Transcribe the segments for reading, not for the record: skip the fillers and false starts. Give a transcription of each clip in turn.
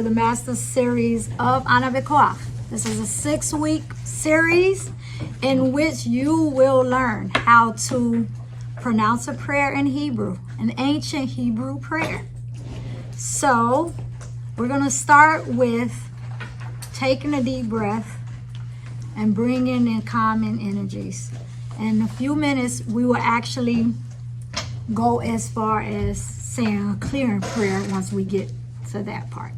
to the Master Series of BECO'ACH. This is a 6-week series in which you will learn how to pronounce a prayer in Hebrew, an ancient Hebrew prayer. So we're going to start with taking a deep breath and bringing in calming energies. In a few minutes, we will actually go as far as saying a clearing prayer once we get to that part.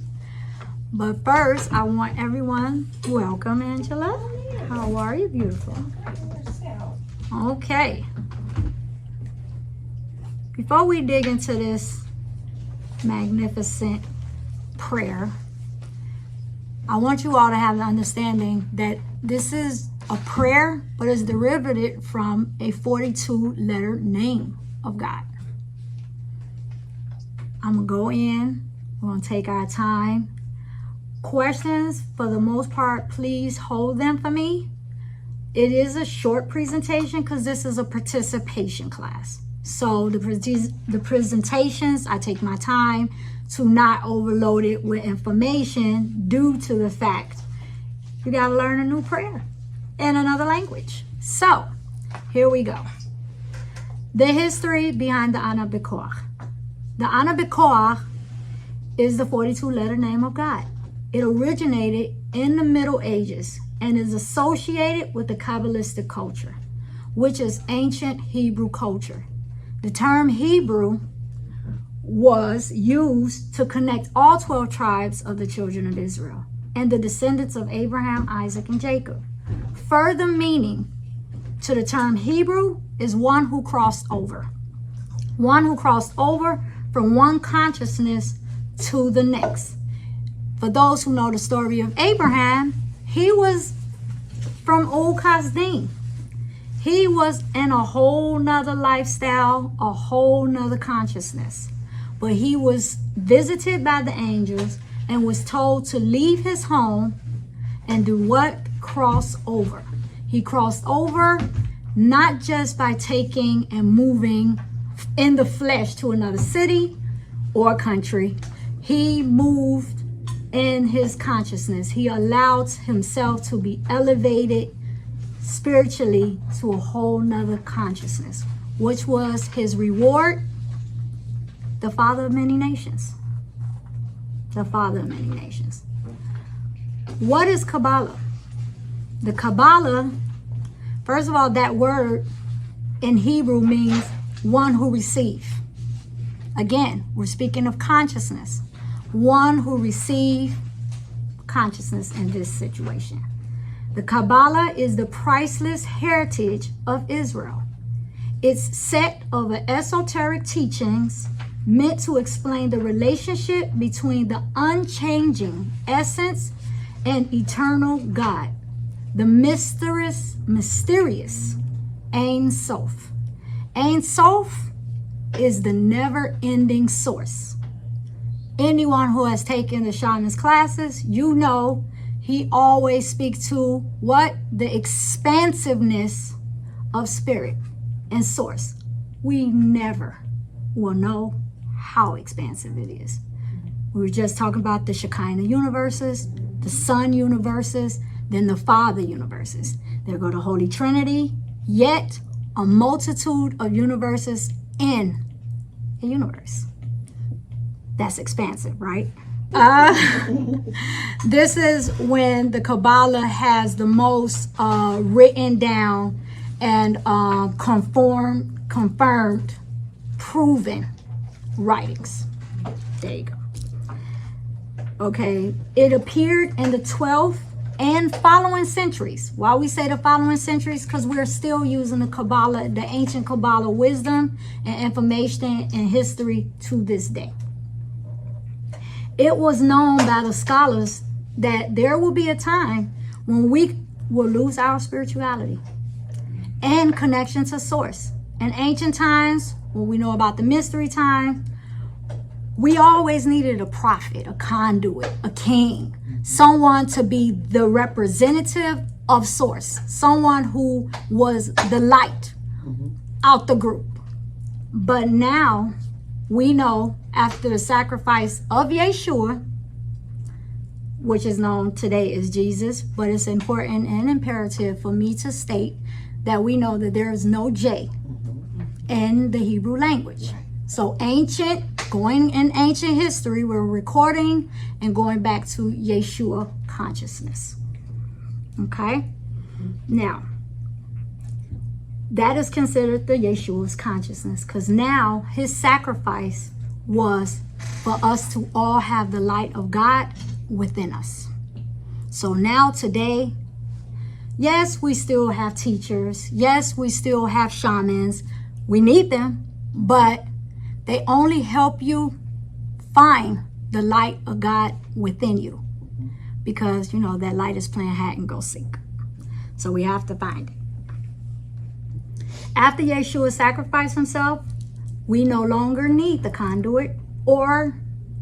But first, I want everyone, welcome Angela. How are you, beautiful? Okay. Before we dig into this magnificent prayer, I want you all to have the understanding that this is a prayer, but it's derivative from a 42-letter name of God. I'm going to go in. We're going to take our time. Questions, for the most part, please hold them for me. It is a short presentation because this is a participation class. So the presentations, I take my time to not overload it with information due to the fact you got to learn a new prayer in another language. So here we go. The history behind the BECO'ACH. The BECO'ACH is the 42-letter name of God. It originated in the Middle Ages and is associated with the Kabbalistic culture, which is ancient Hebrew culture. The term Hebrew was used to connect all 12 tribes of the children of Israel and the descendants of Abraham, Isaac, and Jacob. Further meaning to the term Hebrew is one who crossed over. One who crossed over from one consciousness to the next. For those who know the story of Abraham, he was from Old Kasdim. He was in a whole nother lifestyle, a whole nother consciousness. But he was visited by the angels and was told to leave his home and do what? Cross over. He crossed over not just by taking and moving in the flesh to another city or country. He moved in his consciousness. He allowed himself to be elevated spiritually to a whole nother consciousness, which was his reward, the father of many nations. The father of many nations. What is Kabbalah? The Kabbalah, first of all, that word in Hebrew means one who receives. Again, we're speaking of consciousness. One who receives consciousness in this situation. The Kabbalah is the priceless heritage of Israel. It's a set of esoteric teachings meant to explain the relationship between the unchanging essence and eternal God, the mysterious Ein Sof. Ein Sof is the never-ending source. Anyone who has taken the shaman's classes, you know he always speaks to what? The expansiveness of spirit and source. We never will know how expansive it is. We were just talking about the Shekinah universes, the Son universes, then the Father universes. There go the Holy Trinity, yet a multitude of universes in a universe. That's expansive, right? This is when the Kabbalah has the most written down and confirmed, proven writings. There you go. Okay, it appeared in the 12th and following centuries. Why we say the following centuries? Because we're still using the Kabbalah, the ancient Kabbalah wisdom and information and history to this day. It was known by the scholars that there will be a time when we will lose our spirituality and connection to source. In ancient times, when we know about the mystery time, we always needed a prophet, a conduit, a king, someone to be the representative of source, someone who was the light out the group. But now we know after the sacrifice of Yeshua, which is known today as Jesus, but it's important and imperative for me to state that we know that there is no J in the Hebrew language. So going in ancient history, we're recording and going back to Yeshua consciousness. Okay? Now, that is considered the Yeshua's consciousness, because now his sacrifice was for us to all have the light of God within us. So now today, yes, we still have teachers. Yes, we still have shamans. We need them, but they only help you find the light of God within you, because you know that light is playing hide and go seek. So we have to find it. After Yeshua sacrificed himself, we no longer need the conduit or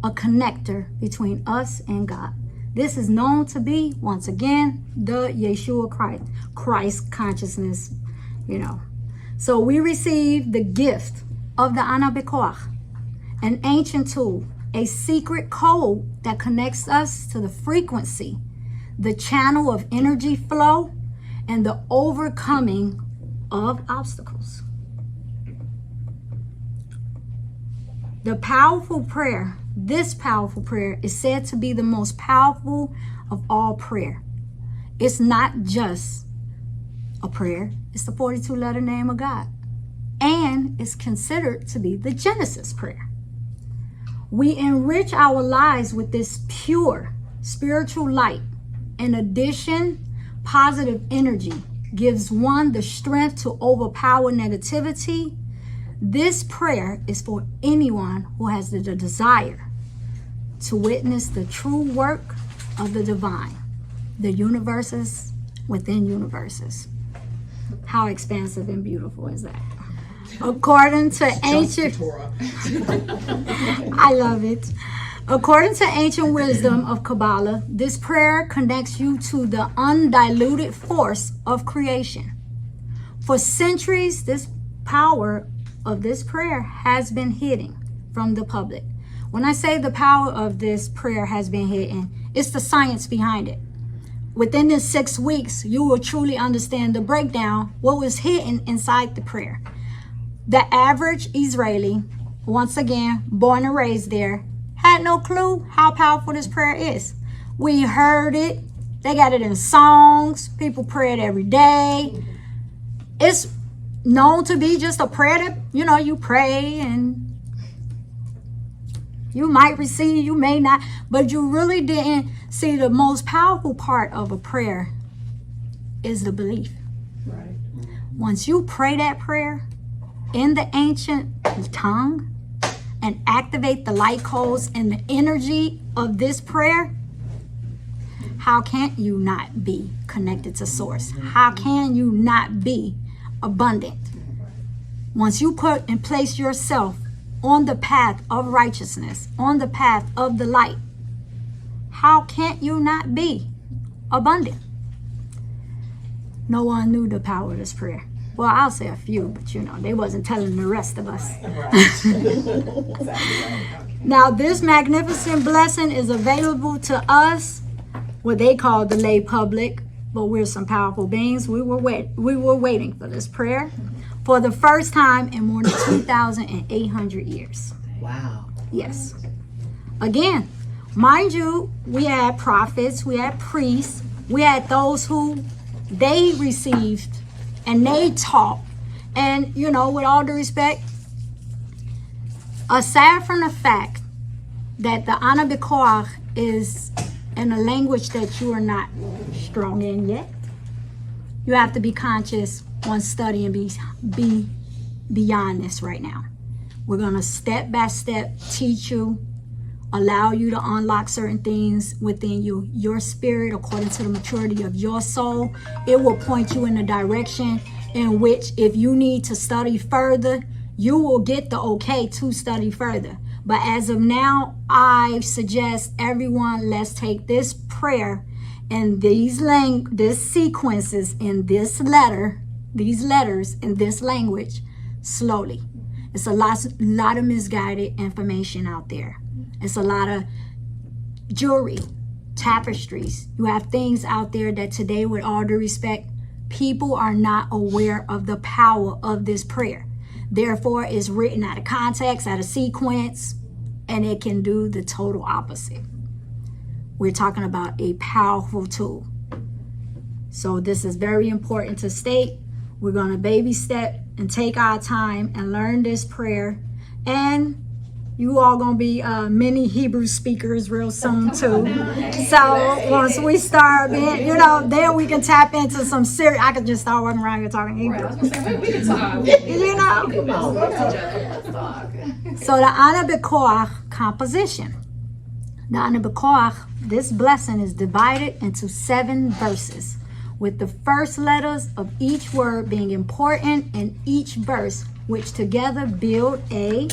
a connector between us and God. This is known to be, once again, the Yeshua Christ consciousness, you know. So we receive the gift of the BECO'ACH, an ancient tool, a secret code that connects us to the frequency, the channel of energy flow, and the overcoming of obstacles. The powerful prayer, this powerful prayer, is said to be the most powerful of all prayer. It's not just a prayer, it's the 42-letter name of God. And it's considered to be the Genesis prayer. We enrich our lives with this pure spiritual light. In addition, positive energy gives one the strength to overpower negativity. This prayer is for anyone who has the desire to witness the true work of the divine, the universes within universes. How expansive and beautiful is that? According to ancient, I love it. According to ancient wisdom of Kabbalah, this prayer connects you to the undiluted force of creation. For centuries, this power of this prayer has been hidden from the public. When I say the power of this prayer has been hidden, it's the science behind it. Within the 6 weeks, you will truly understand the breakdown, what was hidden inside the prayer. The average Israeli, once again, born and raised there, had no clue how powerful this prayer is. We heard it. They got it in songs. People pray it every day. It's known to be just a prayer that, you know, you pray and you might receive, you may not, but you really didn't see the most powerful part of a prayer is the belief. Right. Once you pray that prayer in the ancient tongue and activate the light codes and the energy of this prayer, how can you not be connected to source? How can you not be abundant? Once you put and place yourself on the path of righteousness, on the path of the light, how can't you not be abundant? No one knew the power of this prayer. Well, I'll say a few, but you know, they wasn't telling the rest of us. Now, this magnificent blessing is available to us, what they call the lay public, but we're some powerful beings. We were waiting for this prayer for the first time in more than 2,800 years. Wow. Yes. Again, mind you, we had prophets, we had priests, we had those who they received and they taught. And, you know, with all due respect, aside from the fact that the BECO'ACH is in a language that you are not strong in yet, you have to be conscious on study and be beyond this right now. We're going to step by step teach you, allow you to unlock certain things within you, your spirit, according to the maturity of your soul. It will point you in a direction in which, if you need to study further, you will get the okay to study further. But as of now, I suggest everyone, let's take this prayer and these sequences in this letter, these letters in this language slowly. It's a lot of misguided information out there. It's a lot of jewelry tapestries. You have things out there that today, with all due respect, people are not aware of the power of this prayer. Therefore, it's written out of context, out of sequence, and it can do the total opposite. We're talking about a powerful tool. So this is very important to state. We're going to baby step and take our time and learn this prayer. And you all going to be mini Hebrew speakers real soon too. So once we start, then we can tap into some serious. I could just start walking around here talking Hebrew. We can talk. You know? So the Ana BECO'ACH composition. The Ana BECO'ACH, this blessing is divided into 7 verses, with the first letters of each word being important in each verse, which together build a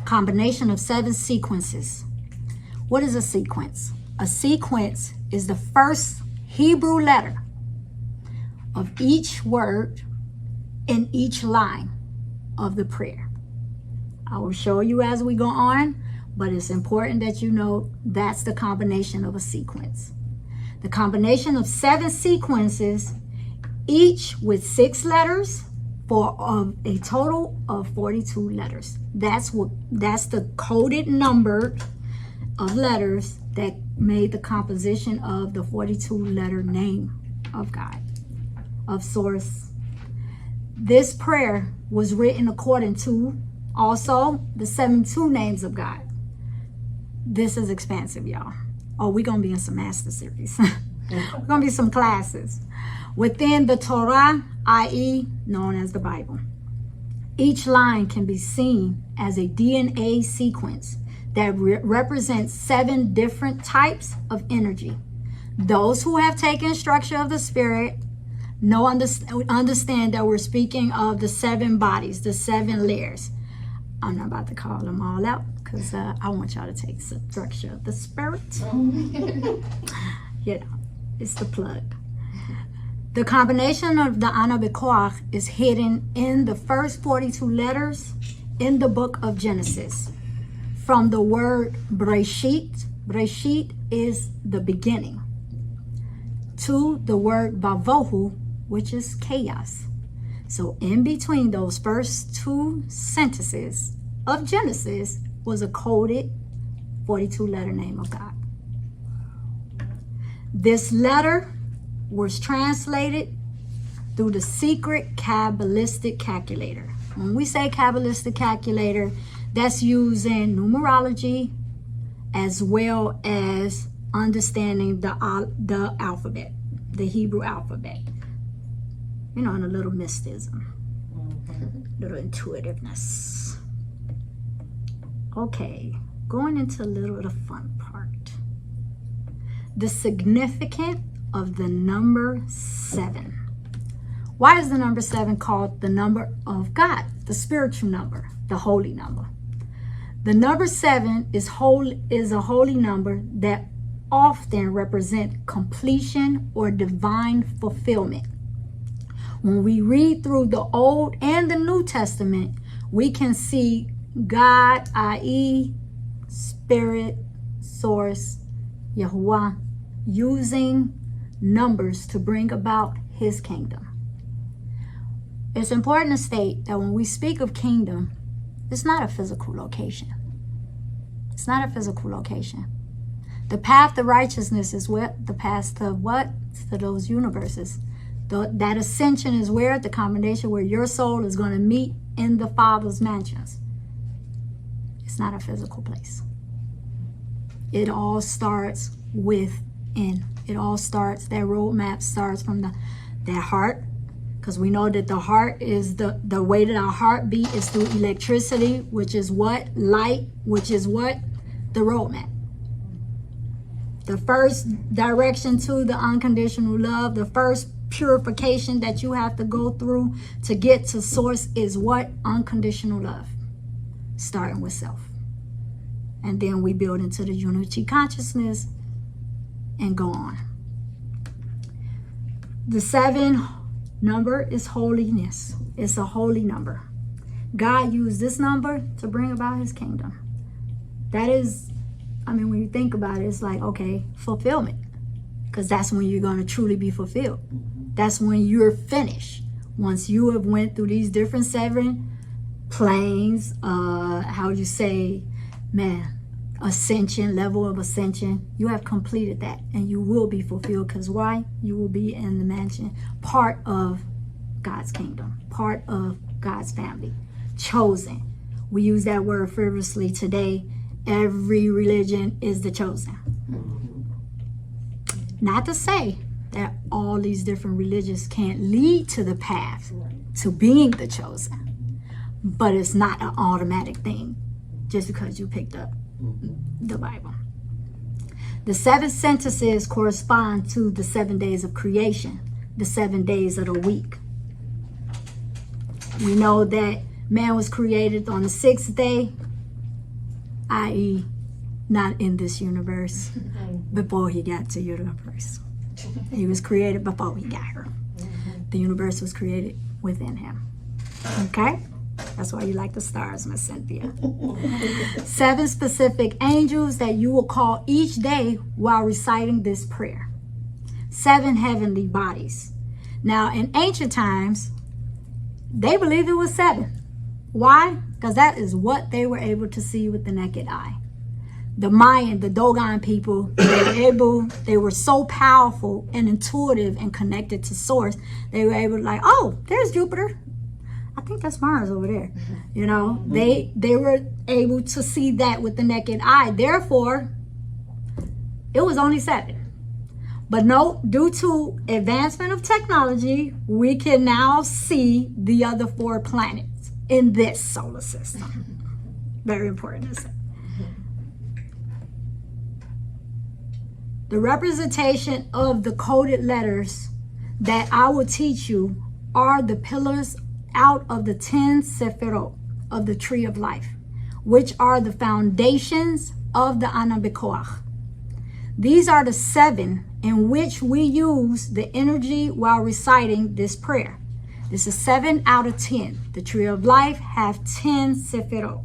combination of 7 sequences. What is a sequence? A sequence is the first Hebrew letter of each word in each line of the prayer. I will show you as we go on, but it's important that you know that's the combination of a sequence. The combination of 7 sequences, each with 6 letters, for a total of 42 letters. That's the coded number of letters that made the composition of the 42 letter name of God, of source. This prayer was written according to also the 72 names of God. This is expansive, y'all. Oh, we're gonna be in some master series. We're gonna be some classes within the Torah, i.e. known as the Bible. Each line can be seen as a DNA sequence that represents 7 different types of energy. Those who have taken structure of the spirit understand that we're speaking of the 7 bodies, the 7 layers. I'm not about to call them all out because I want y'all to take structure of the spirit. It's the plug. The combination of the Ana BECO'ACH is hidden in the first 42 letters in the book of Genesis. From the word Breshit, Breshit is the beginning, to the word Vavohu, which is chaos. So in between those first 2 sentences of Genesis was a coded 42 letter name of God. This letter was translated through the secret Kabbalistic calculator. When we say Kabbalistic calculator, that's using numerology as well as understanding the alphabet, the Hebrew alphabet. And a little mysticism, little intuitiveness. Okay, going into a little of the fun part. The significance of the number 7. Why is the number 7 called the number of God, the spiritual number, the holy number? The number 7 is a holy number that often represents completion or divine fulfillment. When we read through the Old and the New Testament, we can see God, i.e. Spirit, Source, Yahuwah, using numbers to bring about his kingdom. It's important to state that when we speak of kingdom, it's not a physical location. It's not a physical location. The path to righteousness is what? The path to what? To those universes. That ascension is where? The combination where your soul is going to meet in the Father's mansions. It's not a physical place. It all starts within. It all starts, that roadmap starts from that heart, because we know that the heart is the way that our heart beat is through electricity, which is what? Light, which is what? The roadmap. The first direction to the unconditional love, the first purification that you have to go through to get to source is what? Unconditional love, starting with self. And then we build into the unity consciousness and go on. The 7 number is holiness. It's a holy number. God used this number to bring about his kingdom. That is, I mean, when you think about it, it's like, okay, fulfillment. Because that's when you're going to truly be fulfilled. That's when you're finished. Once you have went through these different 7 planes, how you say, man, ascension, level of ascension, you have completed that. And you will be fulfilled. Because why? You will be in the mansion, part of God's kingdom, part of God's family, chosen. We use that word frivolously today. Every religion is the chosen. Not to say that all these different religions can't lead to the path to being the chosen, but it's not an automatic thing just because you picked up the Bible. The 7 sentences correspond to the 7 days of creation, the 7 days of the week. We know that man was created on the 6th day, i.e., not in this universe, before he got to universe. He was created before he got here. The universe was created within him. Okay? That's why you like the stars, Miss Cynthia. 7 specific angels that you will call each day while reciting this prayer. 7 heavenly bodies. Now, in ancient times, they believed it was 7. Why? Because that is what they were able to see with the naked eye. The Mayan, the Dogon people, they were so powerful and intuitive and connected to source. They were able to like, oh, there's Jupiter. I think that's Mars over there. You know, they were able to see that with the naked eye. Therefore, it was only 7. But no, due to advancement of technology, we can now see the other 4 planets in this solar system. Very important to say. The representation of the coded letters that I will teach you are the pillars out of the 10 Sephirot of the Tree of Life, which are the foundations of the BECO'ACH. These are the 7 in which we use the energy while reciting this prayer. This is 7 out of 10. The Tree of Life have 10 Sephirot.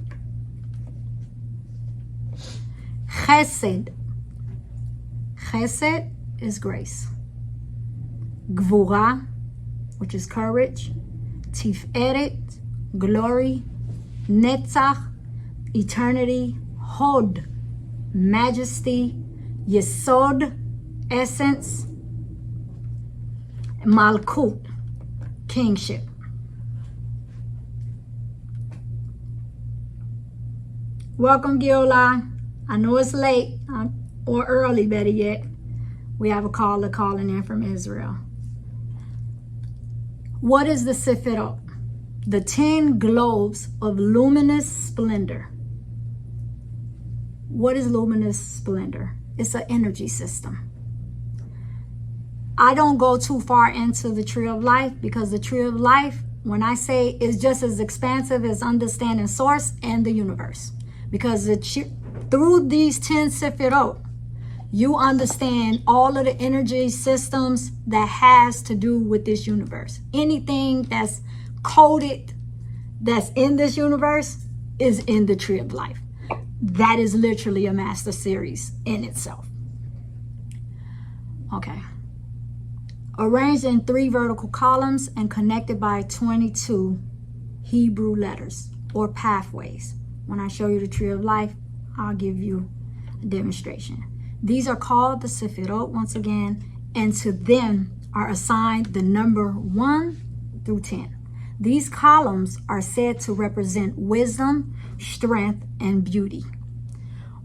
Chesed. Chesed is grace. Gvura, which is courage. Tiferet, glory. Netzach, eternity. Hod, majesty. Yesod, essence. Malkut, kingship. Welcome, Gilla. I know it's late, or early, better yet. We have a caller calling in from Israel. What is the Sephirot? The 10 globes of luminous splendor. What is luminous splendor? It's an energy system. I don't go too far into the Tree of Life because the Tree of Life, when I say, is just as expansive as understanding source and the universe. Because through these 10 Sephirot, you understand all of the energy systems that has to do with this universe. Anything that's coded, that's in this universe, is in the Tree of Life. That is literally a master series in itself. Okay. Arranged in 3 vertical columns and connected by 22 Hebrew letters or pathways. When I show you the Tree of Life, I'll give you a demonstration. These are called the Sephirot once again, and to them are assigned the number 1 through 10. These columns are said to represent wisdom, strength, and beauty,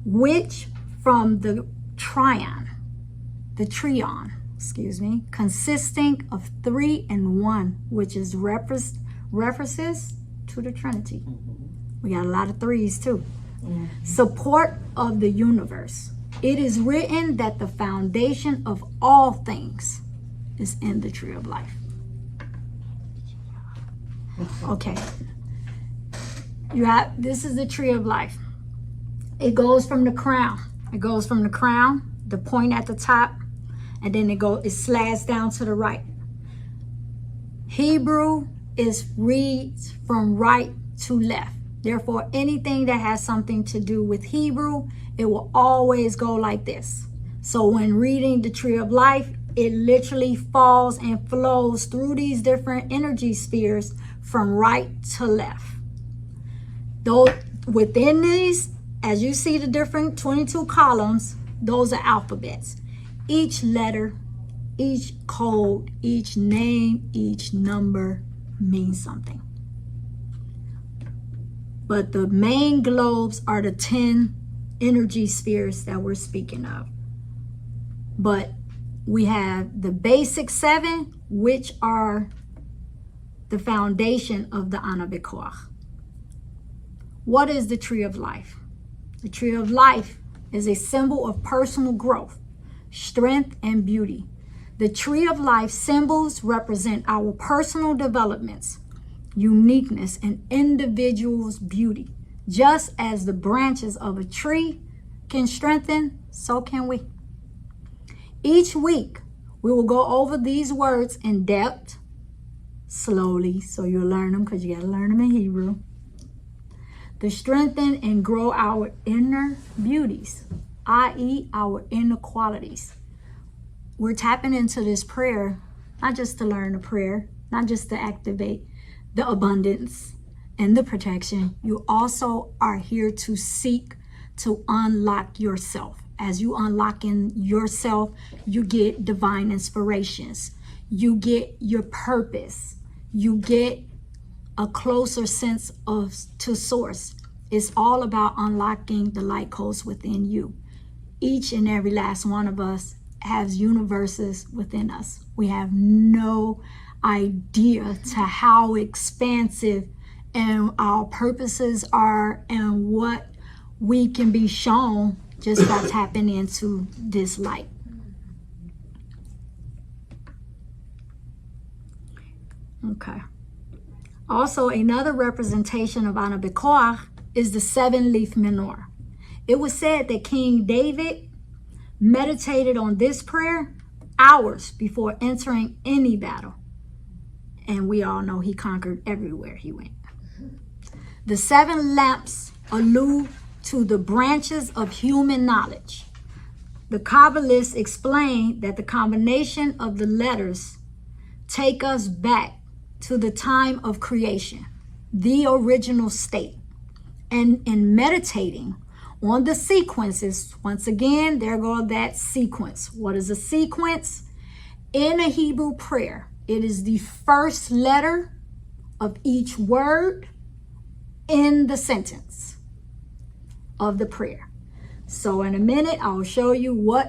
which from the trion, consisting of 3 and 1, which is references to the Trinity. We got a lot of 3s too. Support of the universe. It is written that the foundation of all things is in the Tree of Life. Okay. This is the Tree of Life. It goes from the crown. The point at the top, and then it slides down to the right. Hebrew reads from right to left. Therefore, anything that has something to do with Hebrew, it will always go like this. So when reading the Tree of Life, it literally falls and flows through these different energy spheres from right to left. Though within these, as you see the different 22 columns, those are alphabets. Each letter, each code, each name, each number means something. But the main globes are the 10 energy spheres that we're speaking of. But we have the basic 7, which are the foundation of the BECO'ACH. What is the Tree of Life? The Tree of Life is a symbol of personal growth, strength, and beauty. The Tree of Life symbols represent our personal developments, uniqueness, and individual's beauty. Just as the branches of a tree can strengthen, so can we. Each week, we will go over these words in depth, slowly, so you'll learn them because you got to learn them in Hebrew, to strengthen and grow our inner beauties, i.e. our inner qualities. We're tapping into this prayer, not just to learn a prayer, not just to activate the abundance and the protection. You also are here to seek to unlock yourself. As you unlock in yourself, you get divine inspirations. You get your purpose. You get a closer sense to source. It's all about unlocking the light codes within you. Each and every last one of us has universes within us. We have no idea to how expansive and our purposes are and what we can be shown just by tapping into this light. Okay. Also, another representation of BECO'ACH is the 7-leaf menorah. It was said that King David meditated on this prayer hours before entering any battle. And we all know he conquered everywhere he went. The 7 lamps allude to the branches of human knowledge. The Kabbalists explain that the combination of the letters take us back to the time of creation, the original state. And in meditating on the sequences, once again, there goes that sequence. What is a sequence? In a Hebrew prayer, it is the first letter of each word in the sentence of the prayer. So in a minute, I'll show you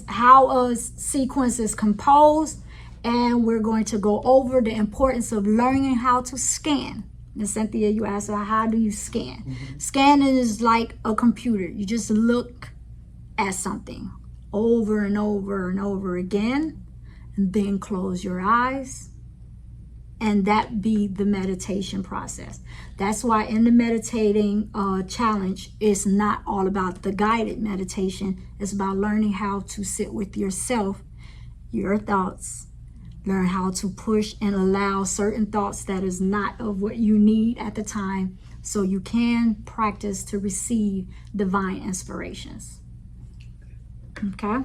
how a sequence is composed, and we're going to go over the importance of learning how to scan. And Cynthia, you asked, how do you scan? Mm-hmm. Scanning is like a computer. You just look at something over and over and over again, and then close your eyes, and that be the meditation process. That's why in the meditating challenge, it's not all about the guided meditation. It's about learning how to sit with yourself, your thoughts, learn how to push and allow certain thoughts that is not of what you need at the time, so you can practice to receive divine inspirations. Okay?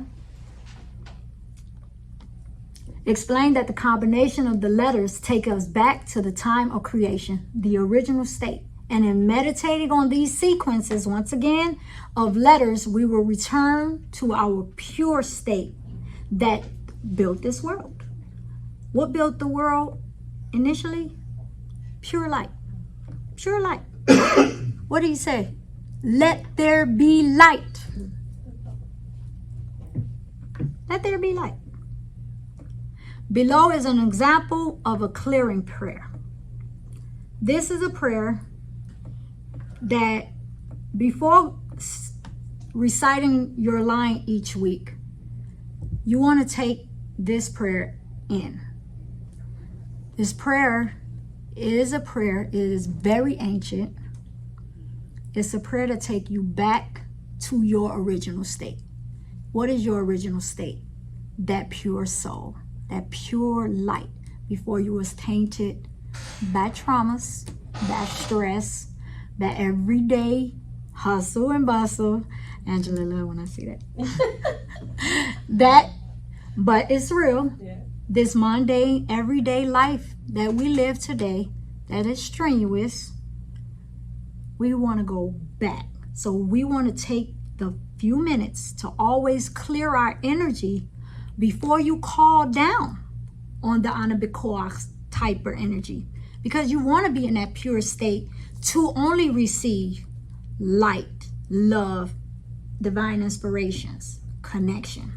Explain that the combination of the letters take us back to the time of creation, the original state. And in meditating on these sequences, once again, of letters, we will return to our pure state that built this world. What built the world initially? Pure light. Pure light. What do you say? Let there be light. Let there be light. Below is an example of a clearing prayer. This is a prayer that before reciting your line each week, you want to take this prayer in. This prayer is a prayer. It is very ancient. It's a prayer to take you back to your original state. What is your original state? That pure soul, that pure light before you was tainted by traumas, by stress, that everyday hustle and bustle. Angela love when I see that. But it's real. Yeah. This mundane, everyday life that we live today, that is strenuous, we want to go back. So we want to take the few minutes to always clear our energy before you call down on the BECO'ACH type of energy, because you want to be in that pure state to only receive light, love, divine inspirations, connection.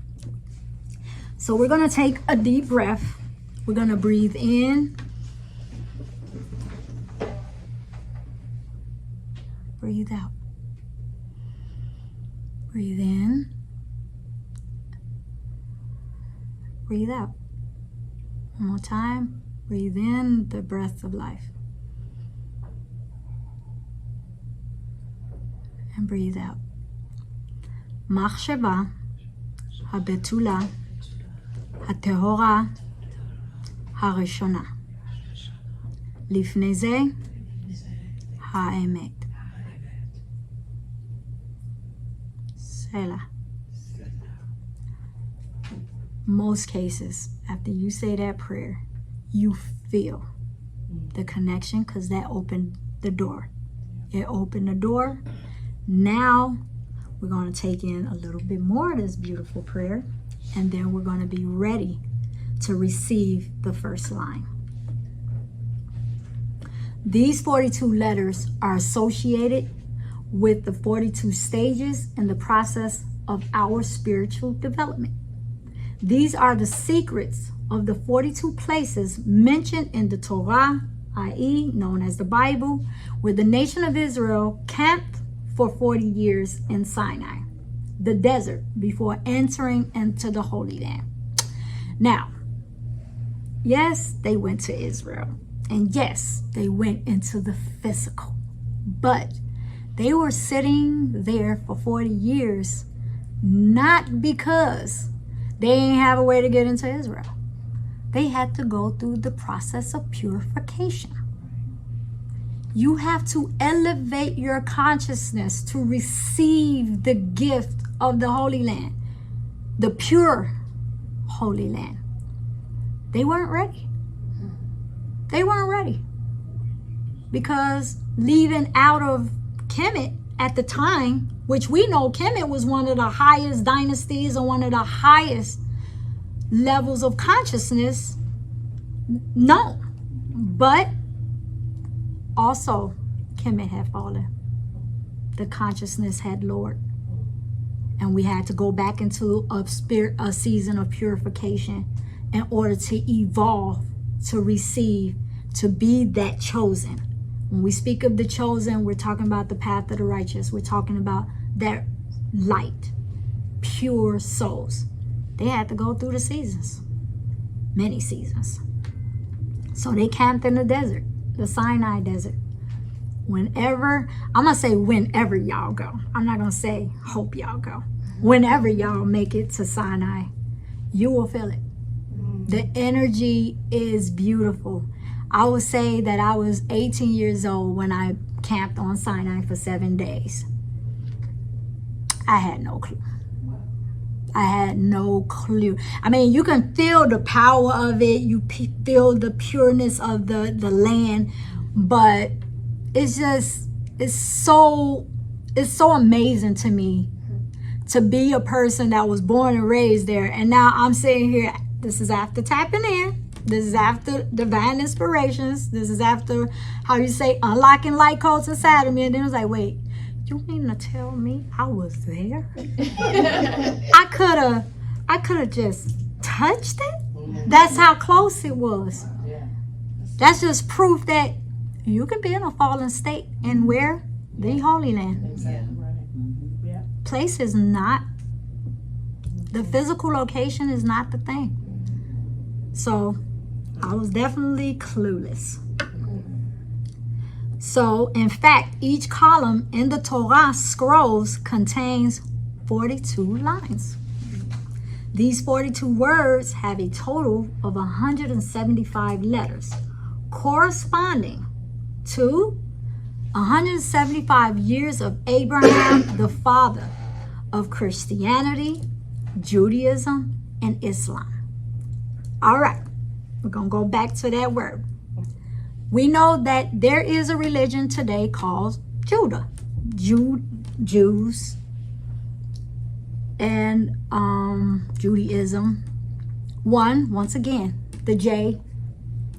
So we're going to take a deep breath. We're going to breathe in, breathe out, breathe in, breathe out. One more time. Breathe in the breath of life. And breathe out. Machshava habetula hatehora harishona. Lifnei ze ha'emet. Selah. Most cases, after you say that prayer, you feel the connection, because that opened the door. It opened the door. Now we're going to take in a little bit more of this beautiful prayer, and then we're going to be ready to receive the first line. These 42 letters are associated with the 42 stages in the process of our spiritual development. These are the secrets of the 42 places mentioned in the Torah, i.e., known as the Bible, where the nation of Israel camped for 40 years in Sinai, the desert, before entering into the Holy Land. Now, yes, they went to Israel, and yes, they went into the physical, but they were sitting there for 40 years, not because they didn't have a way to get into Israel. They had to go through the process of purification. You have to elevate your consciousness to receive the gift of the Holy Land, the pure Holy Land. They weren't ready. They weren't ready. Because leaving out of Kemet at the time, which we know Kemet was one of the highest dynasties and one of the highest levels of consciousness known. But also, Kemet had fallen. The consciousness had lowered. And we had to go back into a season of purification in order to evolve, to receive, to be that chosen. When we speak of the chosen, we're talking about the path of the righteous. We're talking about that light, pure souls. They had to go through the seasons, many seasons. So they camped in the desert, the Sinai desert. Whenever, I'm going to say whenever y'all go. I'm not going to say hope y'all go. Whenever y'all make it to Sinai, you will feel it. The energy is beautiful. I would say that I was 18 years old when I camped on Sinai for 7 days. I had no clue. I had no clue. I mean, you can feel the power of it. You feel the pureness of the land. But it's just, it's so amazing to me to be a person that was born and raised there. And now I'm sitting here. This is after tapping in. This is after divine inspirations. This is after, how you say, unlocking light codes inside of me. And then it was like, wait, you mean to tell me I was there? I could have just touched it? That's how close it was. That's just proof that you can be in a fallen state and where? The Holy Land. Place is not, the physical location is not the thing. So I was definitely clueless. So, in fact, each column in the Torah scrolls contains 42 lines. These 42 words have a total of 175 letters, corresponding to 175 years of Abraham, the father of Christianity, Judaism, and Islam. All right, we're going to go back to that word. We know that there is a religion today called Judah, Jews, and Judaism. Once again, the J,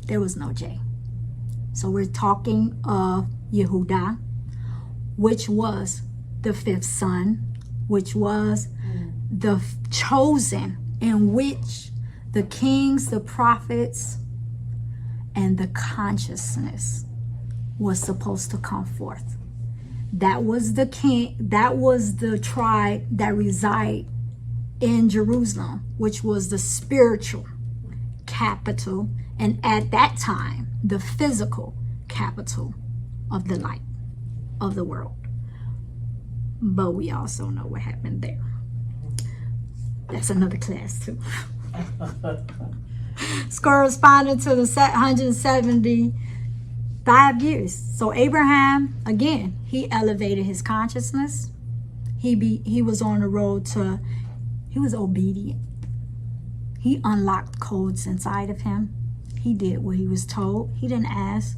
there was no J. So we're talking of Yehudah, which was the fifth son, which was the chosen, in which the kings, the prophets, and the consciousness was supposed to come forth. That was the king, that was the tribe that reside in Jerusalem, which was the spiritual capital, and at that time, the physical capital of the light of the world. But we also know what happened there. That's another class too. It's corresponding to the 175 years. So Abraham, again, he elevated his consciousness. He was on the road to, he was obedient. He unlocked codes inside of him. He did what he was told. He didn't ask.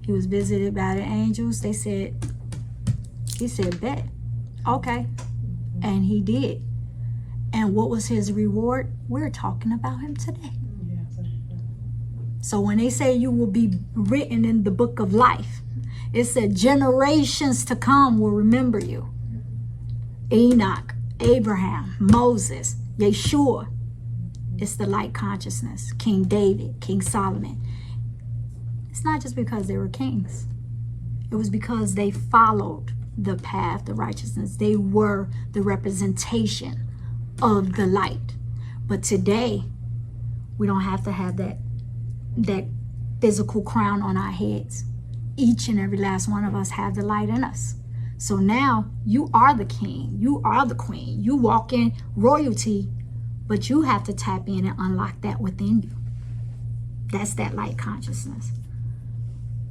He was visited by the angels. He said, bet. Okay. And he did. And what was his reward? We're talking about him today. So when they say you will be written in the book of life, it said generations to come will remember you. Enoch, Abraham, Moses, Yeshua. It's the light consciousness. King David, King Solomon. It's not just because they were kings. It was because they followed the path, the righteousness. They were the representation of the light. But today, we don't have to have that physical crown on our heads. Each and every last one of us have the light in us. So now you are the king, you are the queen, you walk in royalty, but you have to tap in and unlock that within you. That's that light consciousness.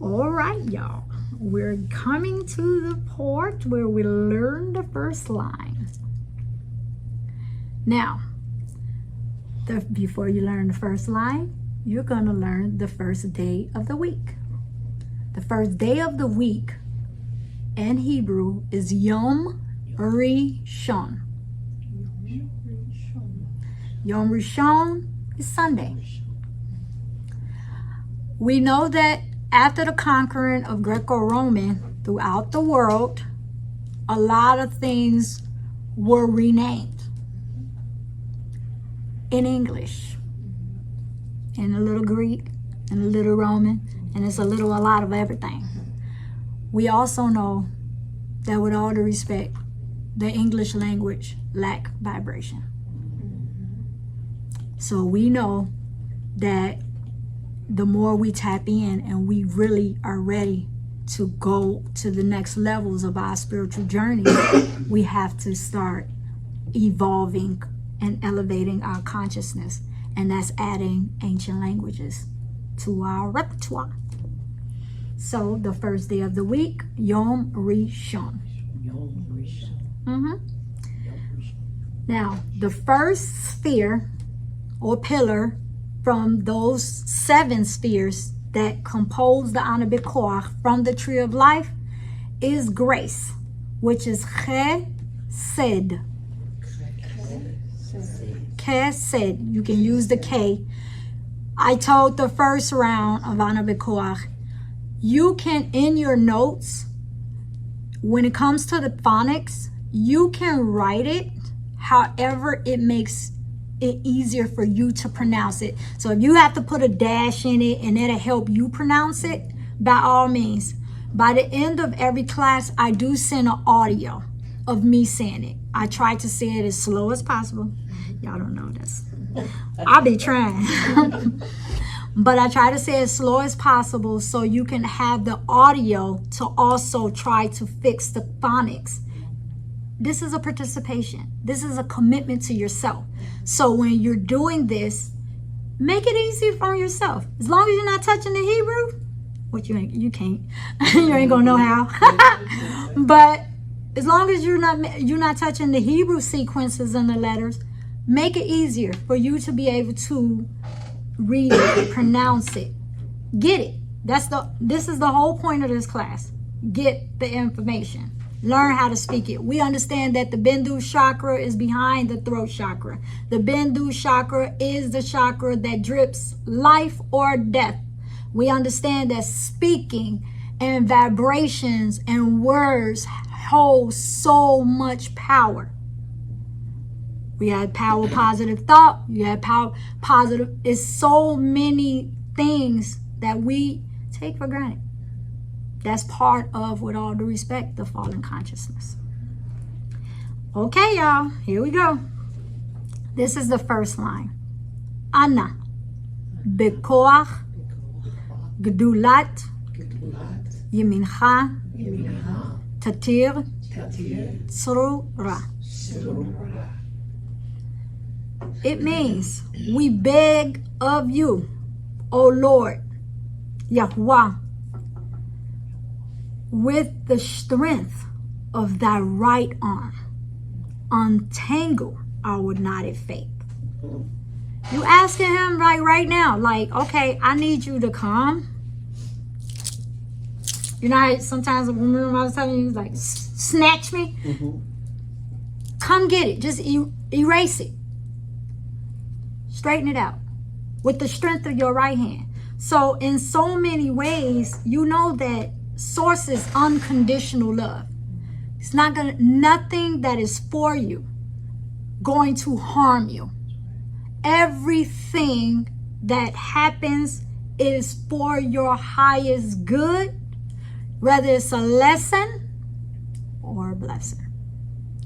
All right, y'all, we're coming to the part where we learn the first line. Now, before you learn the first line, you're going to learn the first day of the week. The first day of the week in Hebrew is Yom Rishon. Yom Rishon is Sunday. We know that after the conquering of Greco-Roman throughout the world, a lot of things were renamed in English, in a little Greek, and a little Roman, and it's a lot of everything. We also know that with all due respect, the English language lacks vibration. So we know that the more we tap in and we really are ready to go to the next levels of our spiritual journey, we have to start evolving and elevating our consciousness. And that's adding ancient languages to our repertoire. So the first day of the week, Yom Rishon. Yom Rishon. Now, the first sphere or pillar from those 7 spheres that compose the Ana BECO'ACH from the tree of life is grace, which is Chesed. Chesed. You can use the K. I told the first round of Ana BECO'ACH, you can, in your notes, when it comes to the phonics, you can write it however it makes it easier for you to pronounce it. So if you have to put a dash in it and it'll help you pronounce it, by all means. By the end of every class, I do send an audio of me saying it. I try to say it as slow as possible. Y'all don't know this. I'll be trying. But I try to say it as slow as possible so you can have the audio to also try to fix the phonics. This is a participation. This is a commitment to yourself. So when you're doing this, make it easy for yourself. As long as you're not touching the Hebrew, Which you can't. You ain't gonna know how. But as long as you're not touching the Hebrew sequences and the letters, make it easier for you to be able to read it, pronounce it, get it. This is the whole point of this class. Get the information. Learn how to speak it. We understand that the Bindu chakra is behind the throat chakra. The Bindu chakra is the chakra that drips life or death. We understand that speaking and vibrations and words hold so much power. We had power, positive thought. You had power, positive. It's so many things that we take for granted. That's part of, with all due respect, the fallen consciousness. Okay, y'all, here we go. This is the first line. Ana, BECO'ACH, Gdulat, Yemincha, Tatir, Tzrura. It means, we beg of you, O Lord, Yahuwah, with the strength of thy right arm, untangle our knotted faith. You asking him right now, like, okay, I need you to come. You know how sometimes remember I was telling you, like, snatch me? Come get it. Just erase it. Straighten it out with the strength of your right hand. So in so many ways, you know that source is unconditional love. It's not nothing that is for you going to harm you. Everything that happens is for your highest good, whether it's a lesson or a blessing.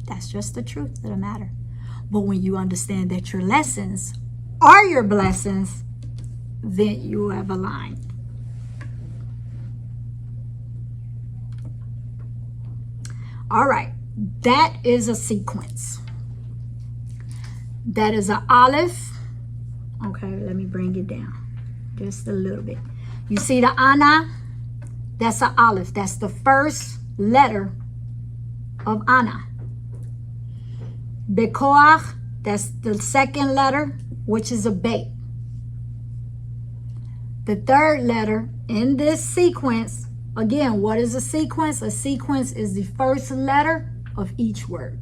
That's just the truth of the matter. But when you understand that your lessons are your blessings, then you have aligned. All right, that is a sequence. That is an aleph. Okay, let me bring it down just a little bit. You see the ana? That's an aleph. That's the first letter of ana. BECO'ACH, that's the second letter, which is a bet. The third letter in this sequence, again, what is a sequence? A sequence is the first letter of each word.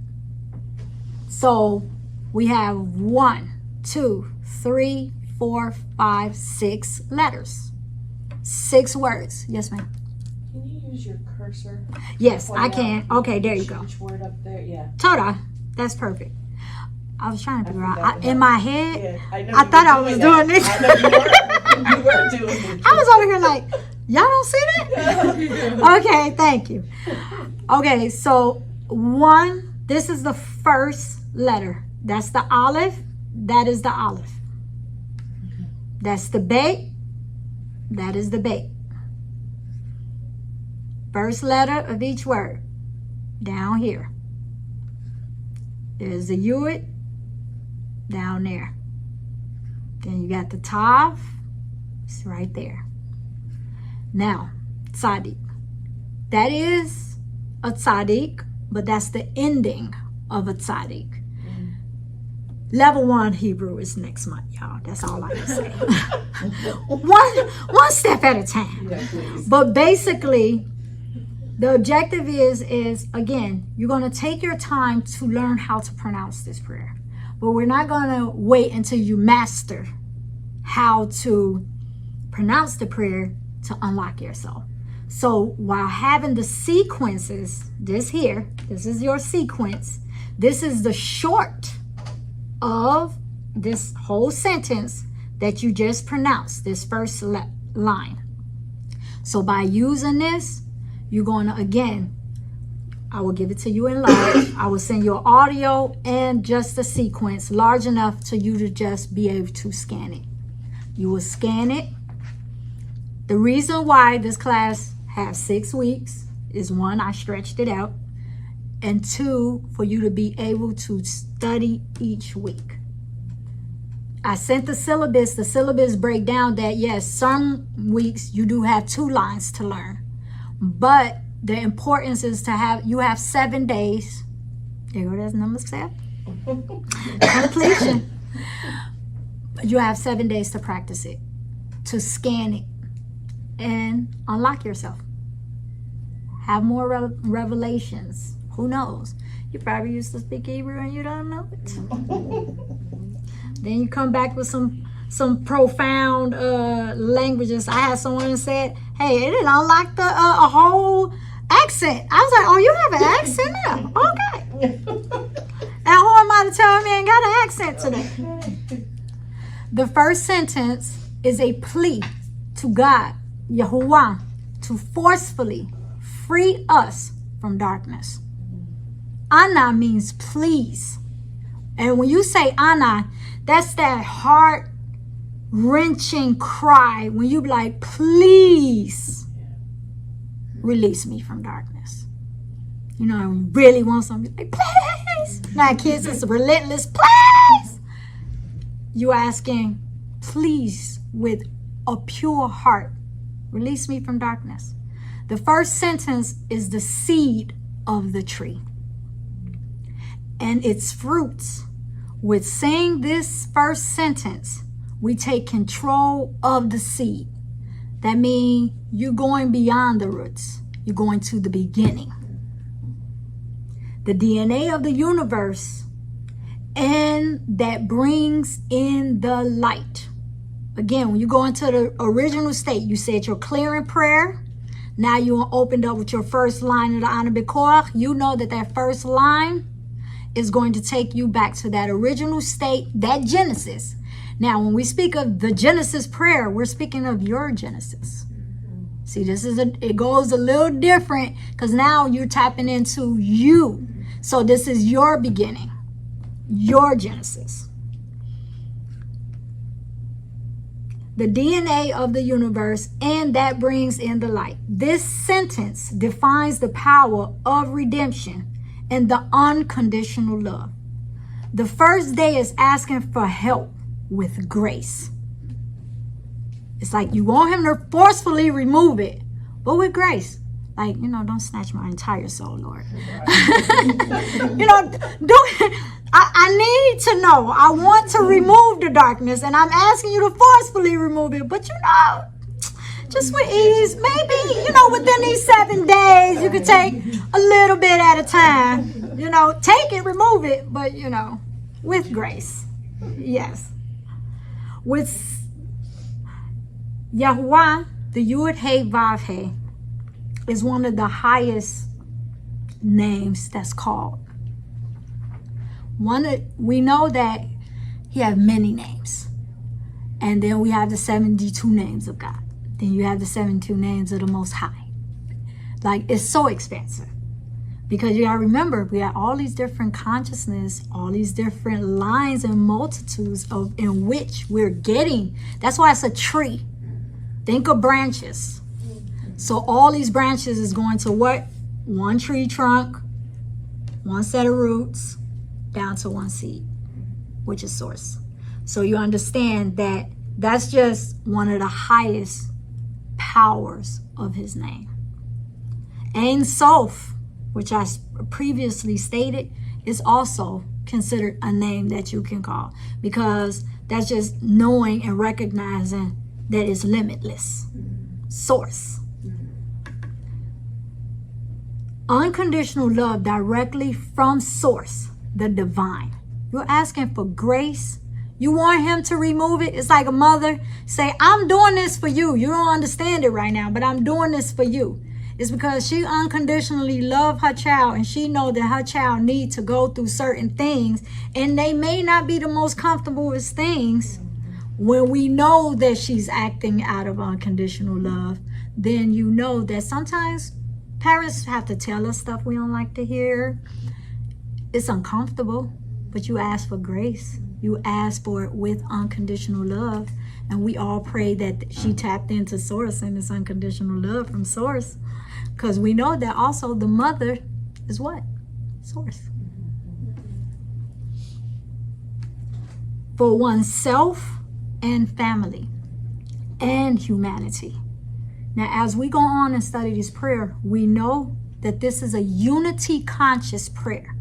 So we have 1, 2, 3, 4, 5, 6 letters. 6 words. Yes, ma'am. Can you use your cursor? Yes, I can. Okay, there you go. Each word up there, yeah. Toda, that's perfect. I was trying to figure out. In my head, yeah, I thought I was doing this. I know you were doing it. I was over here like, y'all don't see that? Okay, thank you. Okay, so 1, this is the first letter. That's the aleph. That is the aleph. That's the bet. That is the bet. First letter of each word. Down here. There's the yud. Down there. Then you got the tav. It's right there. Now, tzaddik. That is a tzaddik, but that's the ending of a tzaddik. Level 1 Hebrew is next month, y'all. That's all I can say. one step at a time. Yeah, please. But basically, the objective is again, you're going to take your time to learn how to pronounce this prayer. But we're not going to wait until you master how to pronounce the prayer to unlock yourself. So while having the sequences, this is your sequence. This is the short of this whole sentence that you just pronounced, this first line. So by using this, you're going to, again, I will give it to you in large. I will send you an audio and just a sequence large enough to you to just be able to scan it. You will scan it. The reason why this class has 6 weeks is 1, I stretched it out, and 2, for you to be able to study each week. I sent the syllabus. The syllabus break down that, yes, some weeks you do have 2 lines to learn. But the importance is you have 7 days. There go, that's number 7. Completion. You have 7 days to practice it, to scan it, and unlock yourself. Have more revelations. Who knows? You probably used to speak Hebrew and you don't know it. Then you come back with some profound languages. I had someone who said, hey, it didn't unlock a whole accent. I was like, oh, you have an accent now? Okay. And who am I to tell me I ain't got an accent today? The first sentence is a plea to God, Yahuwah, to forcefully free us from darkness. Ana means please. And when you say Ana, that's that heart-wrenching cry when you be like, please release me from darkness. You know, when you really want something, like, please. Now, kids, it's relentless, please. You asking, please, with a pure heart, release me from darkness. The first sentence is the seed of the tree and its fruits. With saying this first sentence, we take control of the seed. That means you're going beyond the roots. You're going to the beginning. The DNA of the universe, and that brings in the light. Again, when you go into the original state, you said your clearing prayer. Now you opened up with your first line of the Ana BECO'ACH. You know that first line is going to take you back to that original state, that Genesis. Now, when we speak of the Genesis prayer, we're speaking of your Genesis. See, it goes a little different because now you're tapping into you. So this is your beginning, your Genesis. The DNA of the universe, and that brings in the light. This sentence defines the power of redemption and the unconditional love. The first day is asking for help with grace. It's like you want him to forcefully remove it, but with grace. Like, don't snatch my entire soul, Lord. I need to know. I want to remove the darkness, and I'm asking you to forcefully remove it. But just with ease, maybe, within these 7 days, you could take a little bit at a time. Take it, remove it, but, with grace. Yes. With Yahuwah, the Yud He Vav He is one of the highest names that's called. We know that he has many names. And then we have the 72 names of God. Then you have the 72 names of the Most High. Like, it's so expansive. Because you gotta remember, we have all these different consciousness, all these different lines and multitudes in which we're getting. That's why it's a tree. Think of branches. So all these branches is going to what? One tree trunk, one set of roots, down to one seed, which is source. So you understand that that's just one of the highest powers of his name. Ein Sof, which I previously stated, is also considered a name that you can call, because that's just knowing and recognizing that it's limitless. Source. Unconditional love directly from source, the divine. You're asking for grace. You want him to remove it. It's like a mother say, I'm doing this for you. You don't understand it right now, but I'm doing this for you. It's because she unconditionally loves her child, and she knows that her child needs to go through certain things, and they may not be the most comfortable with things. When we know that she's acting out of unconditional love, then you know that sometimes parents have to tell us stuff we don't like to hear. It's uncomfortable, but you ask for grace. You ask for it with unconditional love. And we all pray that she tapped into source and this unconditional love from source. Because we know that also the mother is what? Source. for oneself and family and humanity. Now, as we go on and study this prayer, we know that this is a unity conscious prayer.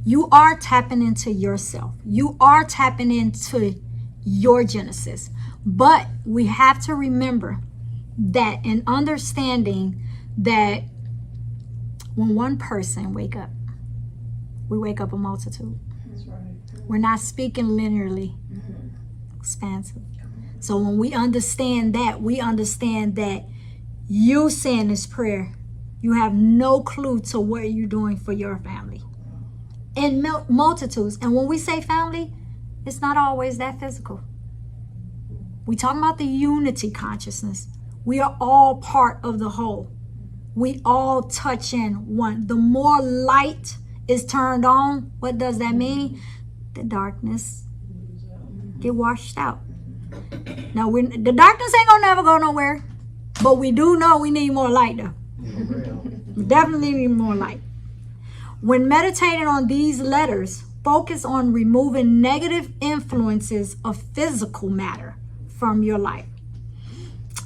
You are tapping into yourself. You are tapping into your Genesis. But we have to remember that in understanding that when one person wake up, we wake up a multitude. That's right. We're not speaking linearly, expansive. So when we understand that, we understand that you saying this prayer, you have no clue to what you're doing for your family. In multitudes. And when we say family, it's not always that physical. We talking about the unity consciousness. We are all part of the whole. We all touch in one. The more light is turned on, what does that mean? The darkness get washed out. Now, the darkness ain't gonna never go nowhere, but we do know we need more light though. We definitely need more light. When meditating on these letters, focus on removing negative influences of physical matter from your life.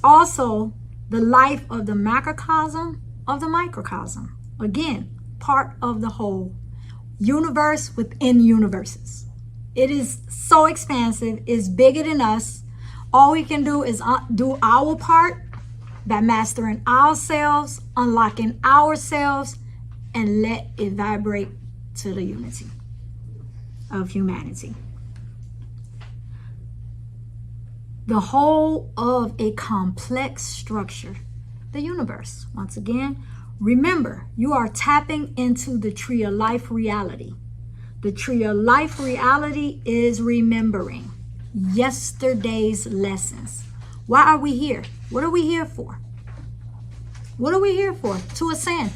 Also, the life of the macrocosm of the microcosm. Again, part of the whole. Universe within universes. It is so expansive. It's bigger than us. All we can do is do our part by mastering ourselves, unlocking ourselves, and let it vibrate to the unity of humanity. The whole of a complex structure, the universe. Once again, remember, you are tapping into the tree of life reality. The tree of life reality is remembering yesterday's lessons. Why are we here? What are we here for? What are we here for? To ascend.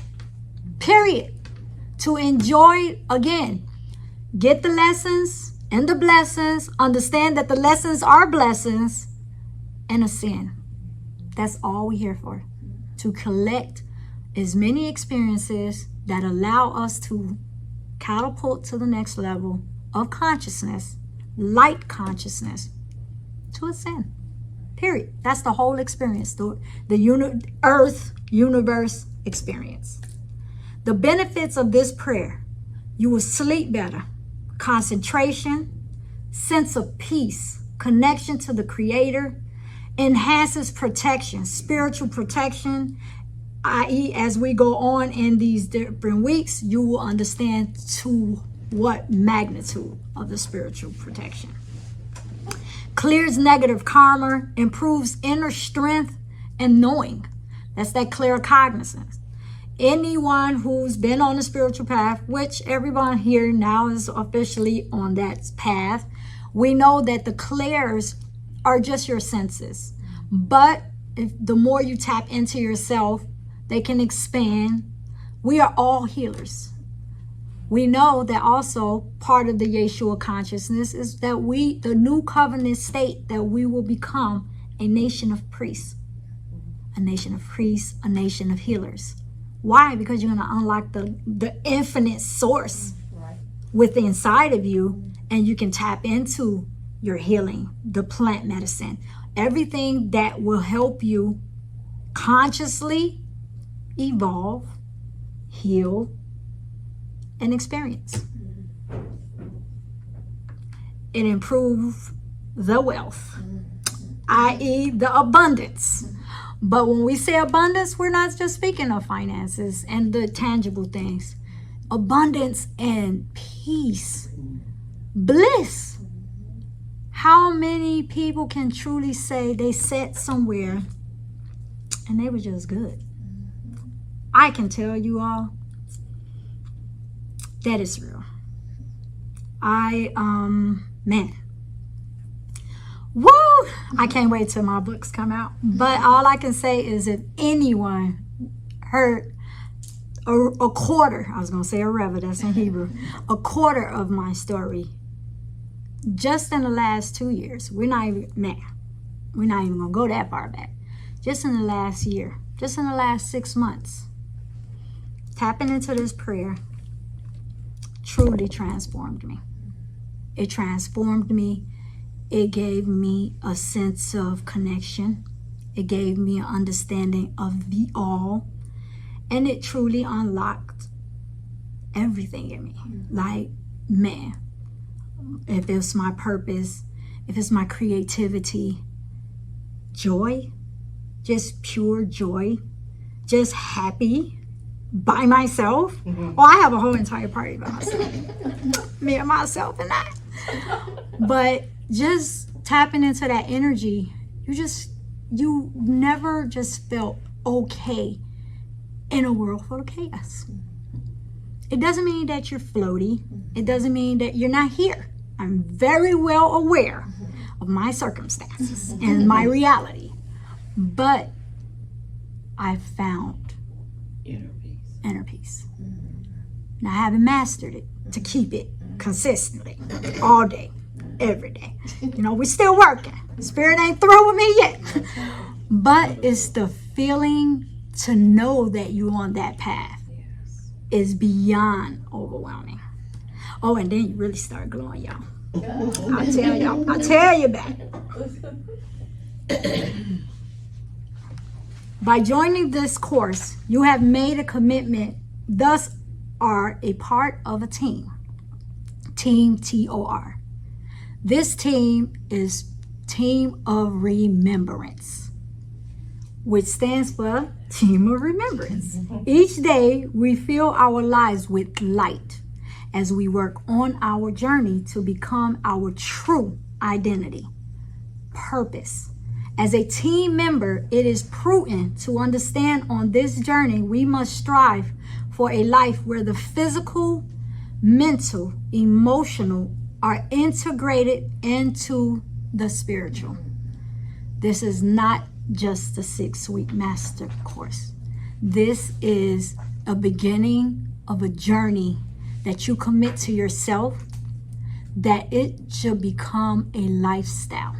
Period. To enjoy again. Get the lessons and the blessings. Understand that the lessons are blessings and ascend. That's all we're here for. To collect as many experiences that allow us to catapult to the next level of consciousness, light consciousness, to ascend. Period. That's the whole experience, the earth, universe experience. The benefits of this prayer: you will sleep better, concentration, sense of peace, connection to the Creator, enhances protection, spiritual protection, i.e., as we go on in these different weeks, you will understand to what magnitude of the spiritual protection. Clears negative karma, improves inner strength and knowing. That's that clear cognizance. Anyone who's been on the spiritual path, which everyone here now is officially on that path, we know that the clairs are just your senses. But if the more you tap into yourself, they can expand. We are all healers. We know that also part of the Yeshua consciousness is that the new covenant state, that we will become a nation of priests. A nation of priests, a nation of healers. Why? Because you're going to unlock the infinite source within inside of you, and you can tap into your healing, the plant medicine, everything that will help you consciously evolve, heal, and experience. It improves the wealth, i.e. the abundance. But when we say abundance, we're not just speaking of finances and the tangible things. Abundance and peace, bliss. How many people can truly say they sat somewhere and they were just good? I can tell you all that is real. Man. Woo! I can't wait till my books come out. But all I can say is if anyone heard a quarter, I was going to say a reva, that's in Hebrew, a quarter of my story, just in the last 2 years, we're not even going to go that far back. Just in the last year, just in the last 6 months, tapping into this prayer truly transformed me. It transformed me It gave me a sense of connection. It gave me an understanding of the all. And it truly unlocked everything in me. Like, man, if it's my purpose, if it's my creativity, joy, just pure joy, just happy by myself. Oh, I have a whole entire party by myself. Me and myself and I. But just tapping into that energy, you never just felt okay in a world full of chaos. It doesn't mean that you're floaty. It doesn't mean that you're not here. I'm very well aware of my circumstances and my reality. But I found inner peace. And I haven't mastered it to keep it consistently all day, every day. You know, we're still working. Spirit ain't through with me yet. But it's the feeling to know that you're on that path is beyond overwhelming. Oh, and then you really start glowing, y'all. I'll tell you about it. By joining this course, you have made a commitment, thus are a part of a team. Team TOR. This team is Team of Remembrance, which stands for Team of Remembrance. Each day, we fill our lives with light as we work on our journey to become our true identity, purpose. As a team member, it is prudent to understand on this journey we must strive for a life where the physical, mental, emotional are integrated into the spiritual. This is not just a 6-week master course. This is a beginning of a journey that you commit to yourself, that it should become a lifestyle.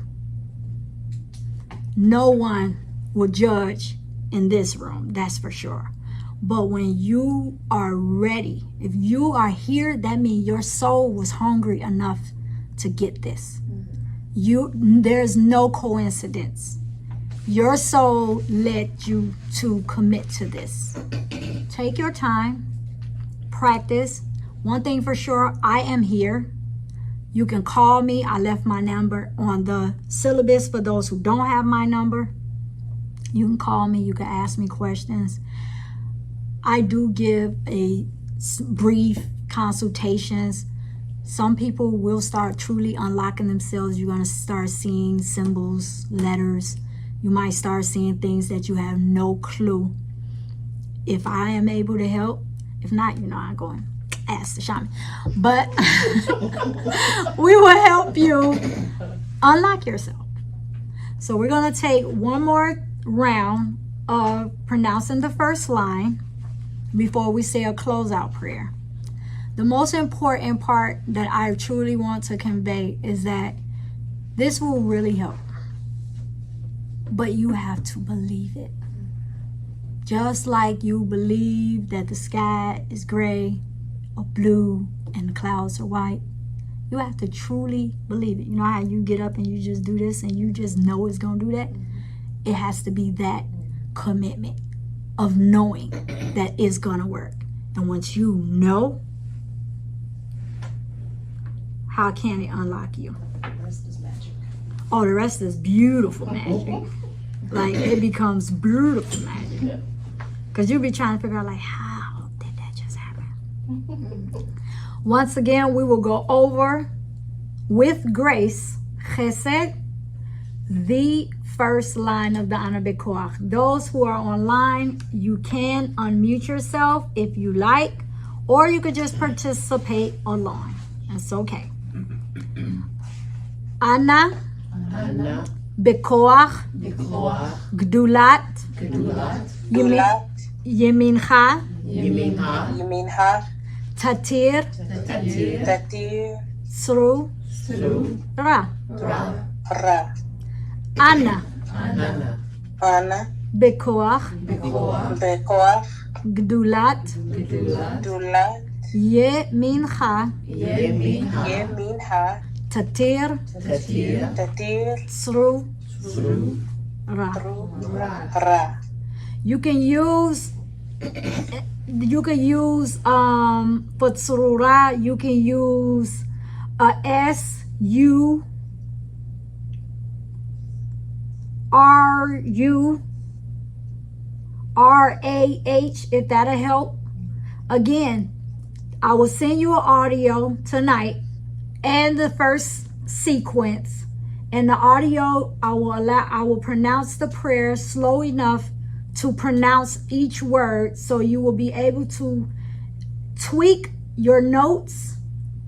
No one will judge in this room, that's for sure. But when you are ready, if you are here, that means your soul was hungry enough to get this. There's no coincidence. Your soul led you to commit to this. Take your time, practice. One thing for sure, I am here. You can call me. I left my number on the syllabus for those who don't have my number. You can call me. You can ask me questions. I do give a brief consultations. Some people will start truly unlocking themselves. You're going to start seeing symbols, letters. You might start seeing things that you have no clue. If I am able to help, if not, I'm going ask the shaman. But we will help you unlock yourself. So we're going to take one more round of pronouncing the first line before we say a closeout prayer. The most important part that I truly want to convey is that this will really help. But you have to believe it. Just like you believe that the sky is gray or blue and the clouds are white, you have to truly believe it. You know how you get up and you just do this and you just know it's going to do that? It has to be that commitment of knowing that it's going to work. And once you know, how can it unlock you? The rest is magic. Oh, the rest is beautiful magic. Like, it becomes beautiful magic. Because you'll be trying to figure out, like, how did that just happen? Once again, we will go over with grace, chesed, the first line of the Ana BECO'ACH. Those who are online, you can unmute yourself if you like, or you could just participate alone. That's okay. Ana BECO'ACH Gdulat Yemincha Tatir Sru Ra. Ana BECO'ACH Gdulat Yemincha Tatir, Sru, Ra. You can use for Tsurura, you can use SURURAH, if that'll help. Again, I will send you an audio tonight and the first sequence. And the audio, I will pronounce the prayer slow enough to pronounce each word, so you will be able to tweak your notes.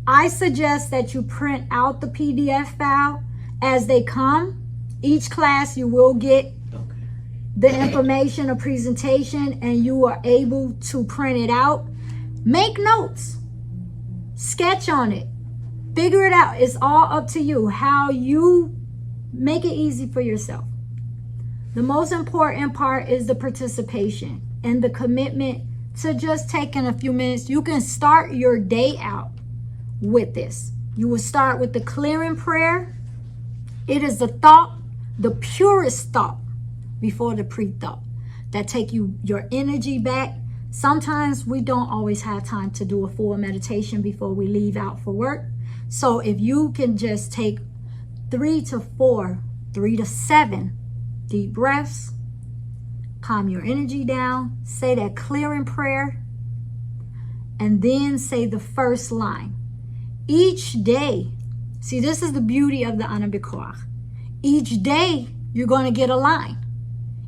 I suggest that you print out the PDF file as they come. Each class you will get the information, a presentation, and you are able to print it out. Make notes, sketch on it, figure it out. It's all up to you how you make it easy for yourself. The most important part is the participation and the commitment to just taking a few minutes. You can start your day out with this. You will start with the clearing prayer. It is the thought, the purest thought before the pre-thought that take your energy back. Sometimes we don't always have time to do a full meditation before we leave out for work. So if you can just take 3 to 4, 3 to 7 deep breaths, calm your energy down, say that clearing prayer, and then say the first line. Each day, see, this is the beauty of the BECO'ACH. Each day, you're going to get a line.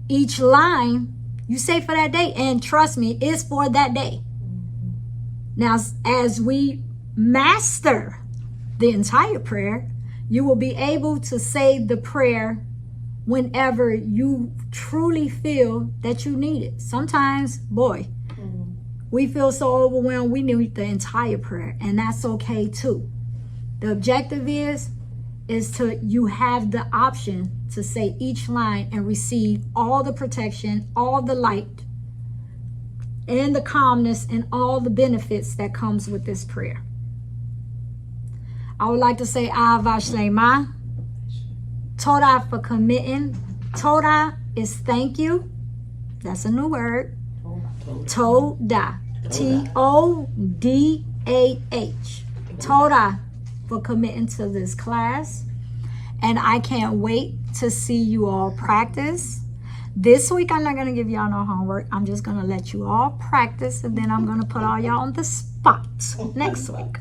Each line, you say for that day, and trust me, it's for that day. Now, as we master the entire prayer, you will be able to say the prayer whenever you truly feel that you need it. Sometimes, boy, we feel so overwhelmed, we need the entire prayer, and that's okay too. The objective is to you have the option to say each line and receive all the protection, all the light, and the calmness, and all the benefits that comes with this prayer. I would like to say Ahava Shlema. Toda for committing. Toda is thank you. That's a new word. Toda. T-O-D-A-H. Toda for committing to this class. And I can't wait to see you all practice. This week, I'm not going to give y'all no homework. I'm just going to let you all practice, and then I'm going to put all y'all on the spot next week.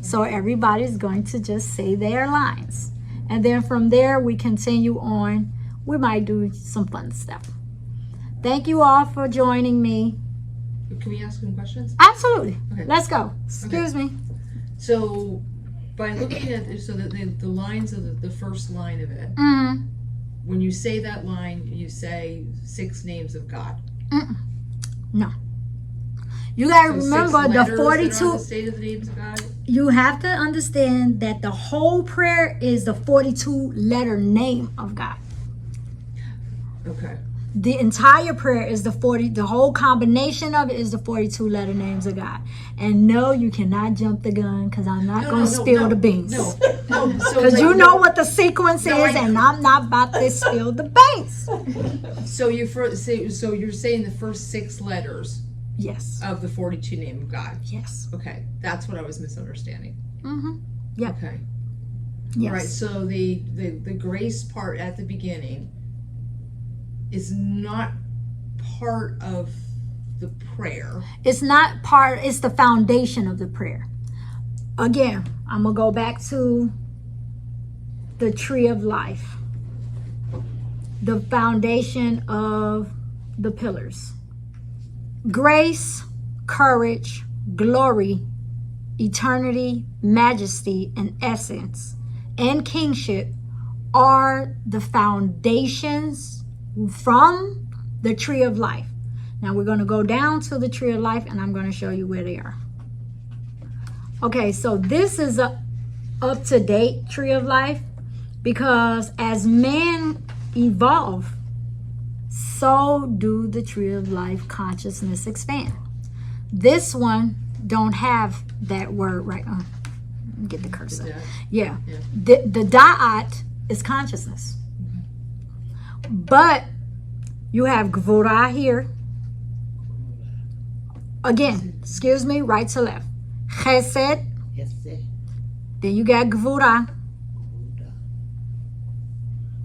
So everybody's going to just say their lines. And then from there, we continue on. We might do some fun stuff. Thank you all for joining me. Can we ask some questions? Absolutely. Okay. Let's go. Excuse me. So, by looking at it, so that the lines of the first line of it, when you say that line, you say 6 names of God. No. You got to So remember 6 the letters 42. that are the state of the names of God. You have to understand that the whole prayer is the 42 letter name of God. Okay. The entire prayer is the whole combination of it is the 42 letter names of God. And no, you cannot jump the gun, because I'm not going to spill the beans. No. Because you know what the sequence is, and I'm not about to spill the beans. So you're saying the first 6 letters Yes. of the 42 name of God. Yes. Okay, that's what I was misunderstanding. Yeah. Okay. Yes. Right. So the grace part at the beginning is not part of the prayer. It's not part, it's the foundation of the prayer. Again, I'm going to go back to the tree of life. The foundation of the pillars. Grace, courage, glory, eternity, majesty, and essence, and kingship are the foundations from the tree of life. Now we're going to go down to the tree of life, and I'm going to show you where they are. Okay, so this is a up-to-date tree of life, because as man evolve, so do the tree of life consciousness expand. This one don't have that word right on. Get the cursor. Yeah. Yeah. Yeah. The da'at is consciousness. But you have gvura here. Again, excuse me, right to left. Chesed. Yes, sir. Then you got gvura.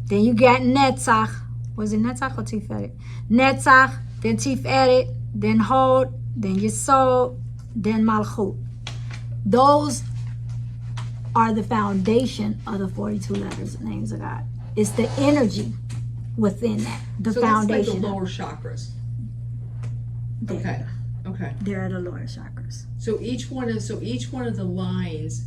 Then you got netzach. Was it netzach or tiferet? Netzach, then tiferet, then hod, then yesod, then malchut. Those are the foundation of the 42 letters, names of God. It's the energy within that, the So that's like foundation. the lower chakras. There. Okay. Okay. They're the lower chakras. So each one of the lines.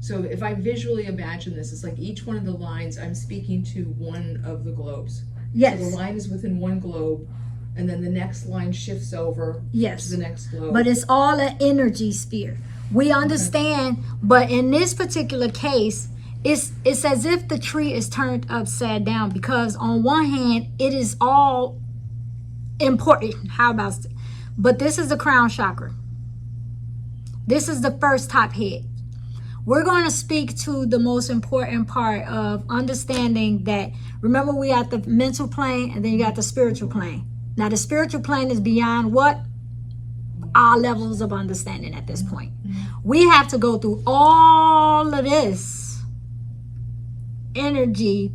So if I visually imagine this, it's like each one of the lines, I'm speaking to one of the globes. Yes. So the line is within one globe, and then the next line shifts over to Yes. the next globe. But it's all an energy sphere. We understand, but in this particular case, it's as if the tree is turned upside down, because on one hand, it is all important. How about it? But this is the crown chakra. This is the first top head. We're going to speak to the most important part of understanding that. Remember, we got the mental plane, and then you got the spiritual plane. Now, the spiritual plane is beyond what? Our levels of understanding at this point. We have to go through all of this energy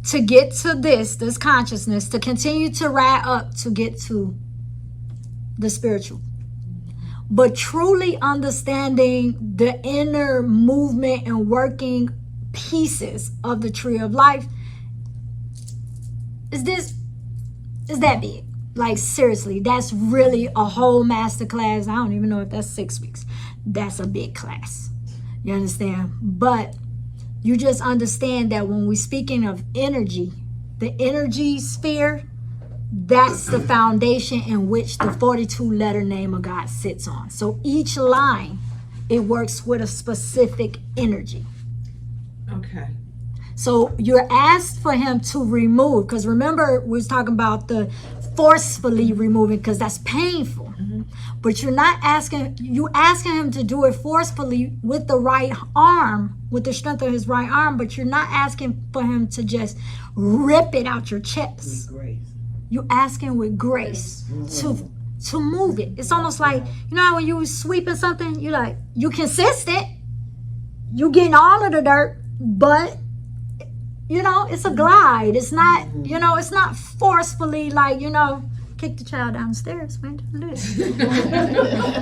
to get to this consciousness, to continue to ride up to get to the spiritual. But truly understanding the inner movement and working pieces of the tree of life is that big. Like, seriously, that's really a whole master class. I don't even know if that's 6 weeks. That's a big class. You understand? But you just understand that when we're speaking of energy, the energy sphere, that's the foundation in which the 42 letter name of God sits on. So each line, it works with a specific energy. Okay. So you're asked for him to remove, because remember, we was talking about the forcefully removing, because that's painful. But you're not asking, you asking him to do it forcefully with the right arm, with the strength of his right arm, but you're not asking for him to just rip it out your chest. Grace. You asking with grace to move it. It's almost like, you know how when you was sweeping something, you like, you consistent, you getting all of the dirt, but you know, it's a glide. It's not, you know, it's not forcefully like, you know, kick the child downstairs, man. Don't do this.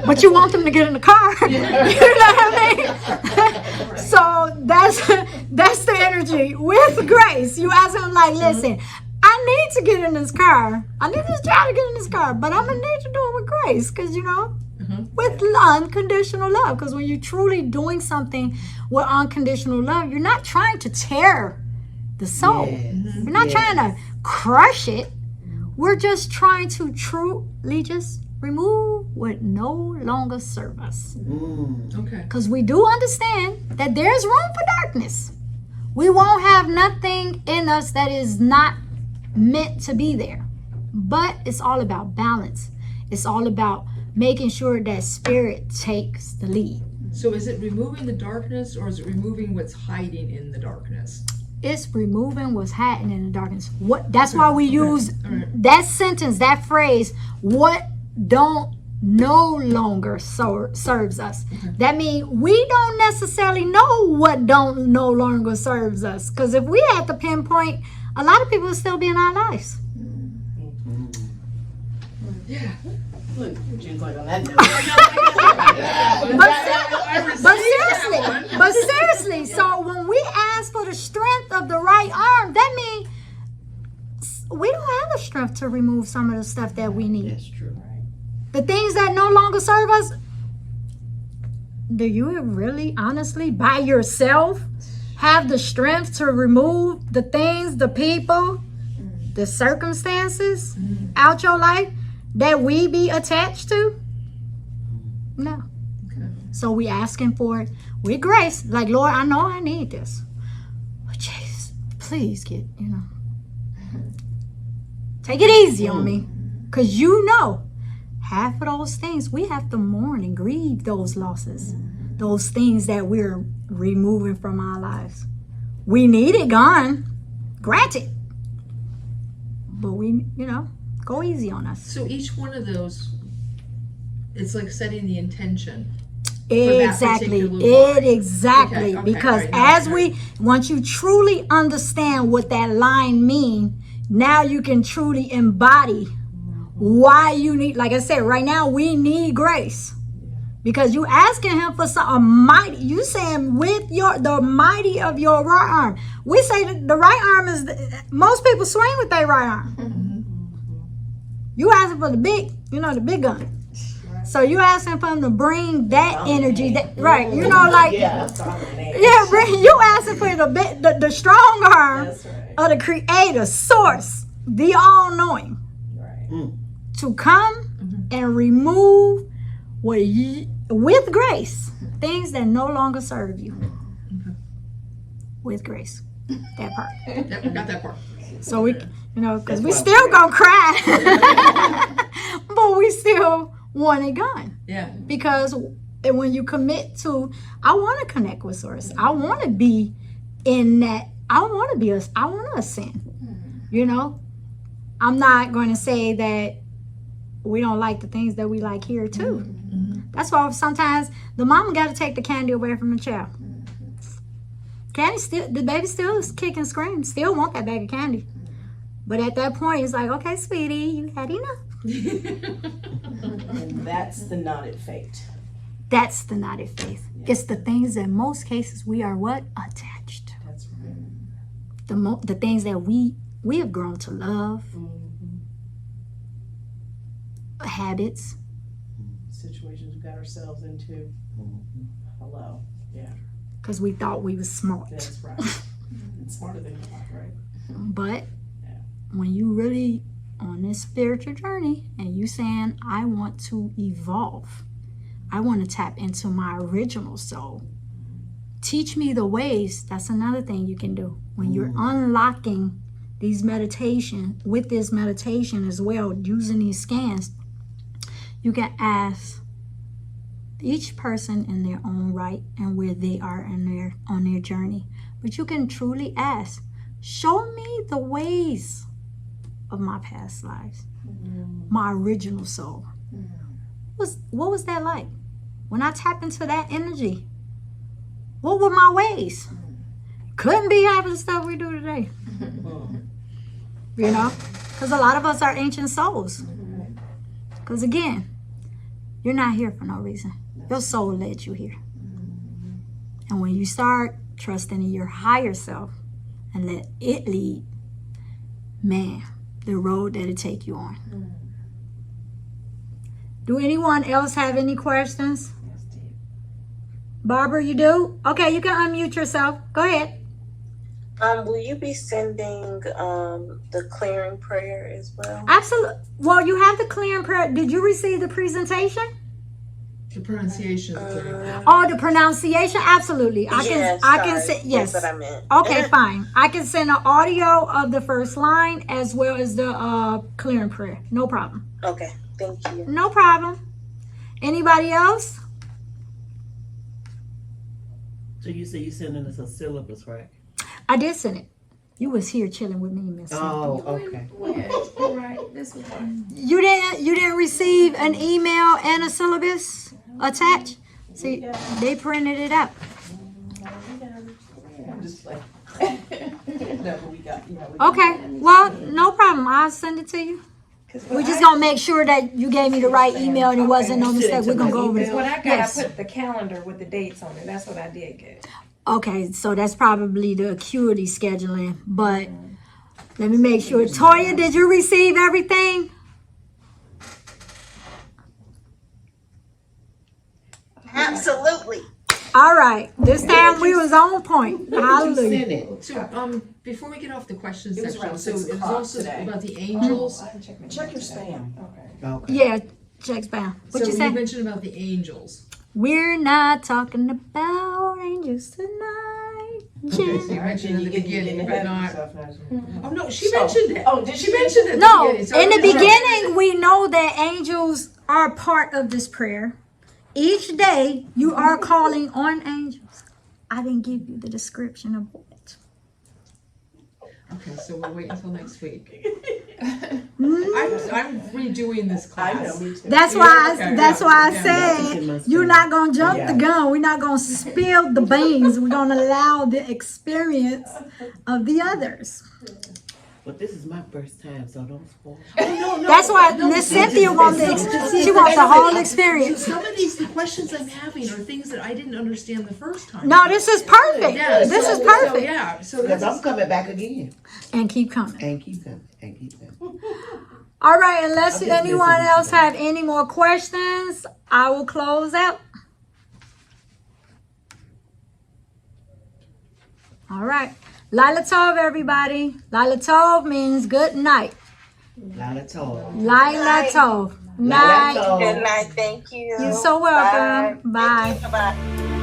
But you want them to get in the car. You know what I mean? So that's the energy with grace. You ask him like, listen, I need to get in this car. I need this child to get in this car, but I'm gonna need to do it with grace, because you know, with unconditional love. Because when you're truly doing something with unconditional love, you're not trying to tear the soul. We're not trying to crush it. We're just trying to truly just remove what no longer serves us. Okay. Because we do understand that there's room for darkness. We won't have nothing in us that is not meant to be there. But it's all about balance. It's all about making sure that spirit takes the lead. So is it removing the darkness, or is it removing what's hiding in the darkness? It's removing what's hiding in the darkness. That's why we use that sentence, that phrase, what don't no longer serves us. That means we don't necessarily know what don't no longer serves us. Because if we had to pinpoint, a lot of people would still be in our lives. Yeah. Look, Jen's like on that note. But seriously, so when we ask for the strength of the right arm, that means we don't have the strength to remove some of the stuff that we need. That's true. The things that no longer serve us, do you really, honestly, by yourself, have the strength to remove the things, the people, the circumstances out your life that we be attached to? No. Okay. So we asking for it with grace. Like, Lord, I know I need this. But Jesus, please get, take it easy on me. Because you know, half of those things, we have to mourn and grieve those losses. those things that we're removing from our lives. We need it gone, granted, but we, go easy on us. So each one of those, it's like setting the intention. Exactly. Exactly. Okay, Because all right, once you truly understand what that line means, now you can truly embody why you need, like I said, right now we need grace. Because you asking him for a mighty, you saying with the mighty of your right arm. We say that the right arm is, most people swing with their right arm. You asking for the big, the big gun. So you asking for him to bring that energy, right? You asking for the strong arm of the Creator, Source, the All-Knowing, to come and remove with grace things that no longer serve you. With grace, that part. Yep, we got that part. So we, because we still gonna cry, but we still want it gone. Yeah. Because when you commit to, I want to connect with Source. I want to be in that. I want to ascend. I'm not going to say that we don't like the things that we like here too. That's why sometimes the mama got to take the candy away from the child. The baby still kick and scream, still want that bag of candy. But at that point, it's like, okay, sweetie, you had enough. And that's the knotted fate. That's the knotted faith. It's the things that in most cases we are what? Attached. That's right. The things that we have grown to love. Habits. Situations we got ourselves into. Hello. Yeah. Because we thought we was smart. That's right. It's smarter than you thought, right? But when you really on this spiritual journey and you saying, I want to evolve, I want to tap into my original soul, teach me the ways. That's another thing you can do when you're unlocking these meditation, with this meditation as well, using these scans. You can ask each person in their own right and where they are on their journey, but you can truly ask, show me the ways of my past lives, my original soul. What was that like? When I tap into that energy, what were my ways? Couldn't be half of the stuff we do today. Because a lot of us are ancient souls. Because again, you're not here for no reason. Your soul led you here. And when you start trusting in your higher self and let it lead, man, the road that it take you on. Do anyone else have any questions? Barbara, you do? Okay, you can unmute yourself. Go ahead. Will you be sending the clearing prayer as well? Absolutely. Well, you have the clearing prayer. Did you receive the presentation? The pronunciation. Oh, the pronunciation? Absolutely. I can say yes. That's what I meant. Okay, fine. I can send an audio of the first line as well as the clearing prayer. No problem. Okay, thank you. No problem. Anybody else? So you say you sending us a syllabus, right? I did send it. You was here chilling with me, Miss. Oh, okay. Right. This was fine. You didn't receive an email and a syllabus attached? See, they printed it out. I'm just like. No, but we got. Okay. Well, no problem. I'll send it to you. We're just gonna make sure that you gave me the right email and it wasn't no mistake. We're gonna go over Because it. what I got, Yes. I put the calendar with the dates on it. That's what I did get. Okay, so that's probably the acuity scheduling, but let me make sure. Toya, did you receive everything? Absolutely. All right, this time we was on point. Send Hallelujah. it. So, before we get off the question It was section, around so 6 it was o'clock also today. about the angels. Check your spam. Okay. Yeah, checks bound. What So you you say? mentioned about the angels. We're not talking about angels tonight. So you mentioned in the beginning, but not. Mm-hmm. Oh no, she mentioned it. Oh, did She she? mentioned it. at No, beginning, so in the it was- beginning, we know that angels are part of this prayer. each day you are calling on angels. I didn't give you the description of what. Okay, so we'll wait until next week. Mm. I'm redoing this I know, class. me too. That's why. Okay, That's yeah, why I yeah. said you're not gonna jump Yeah. the gun. We're not gonna spill the beans. We're gonna allow the experience of the others. But this is my first time, so don't spoil. That's why Miss Cynthia wants she wants the whole experience. Some of the questions I'm having are things that I didn't understand the first time. No, this is perfect. Yeah, This so- is perfect. So, yeah, so Because that's, I'm coming back again. And keep coming. And keep coming. And keep coming. All right, unless I'm just anyone listening else to that. have any more questions, I will close out. All right. Lila Tov, everybody. Lila Tov means good night. Lila told. Lila Tov. Lila Night. Tov. Good night. Thank you. You're so welcome. Bye. Bye.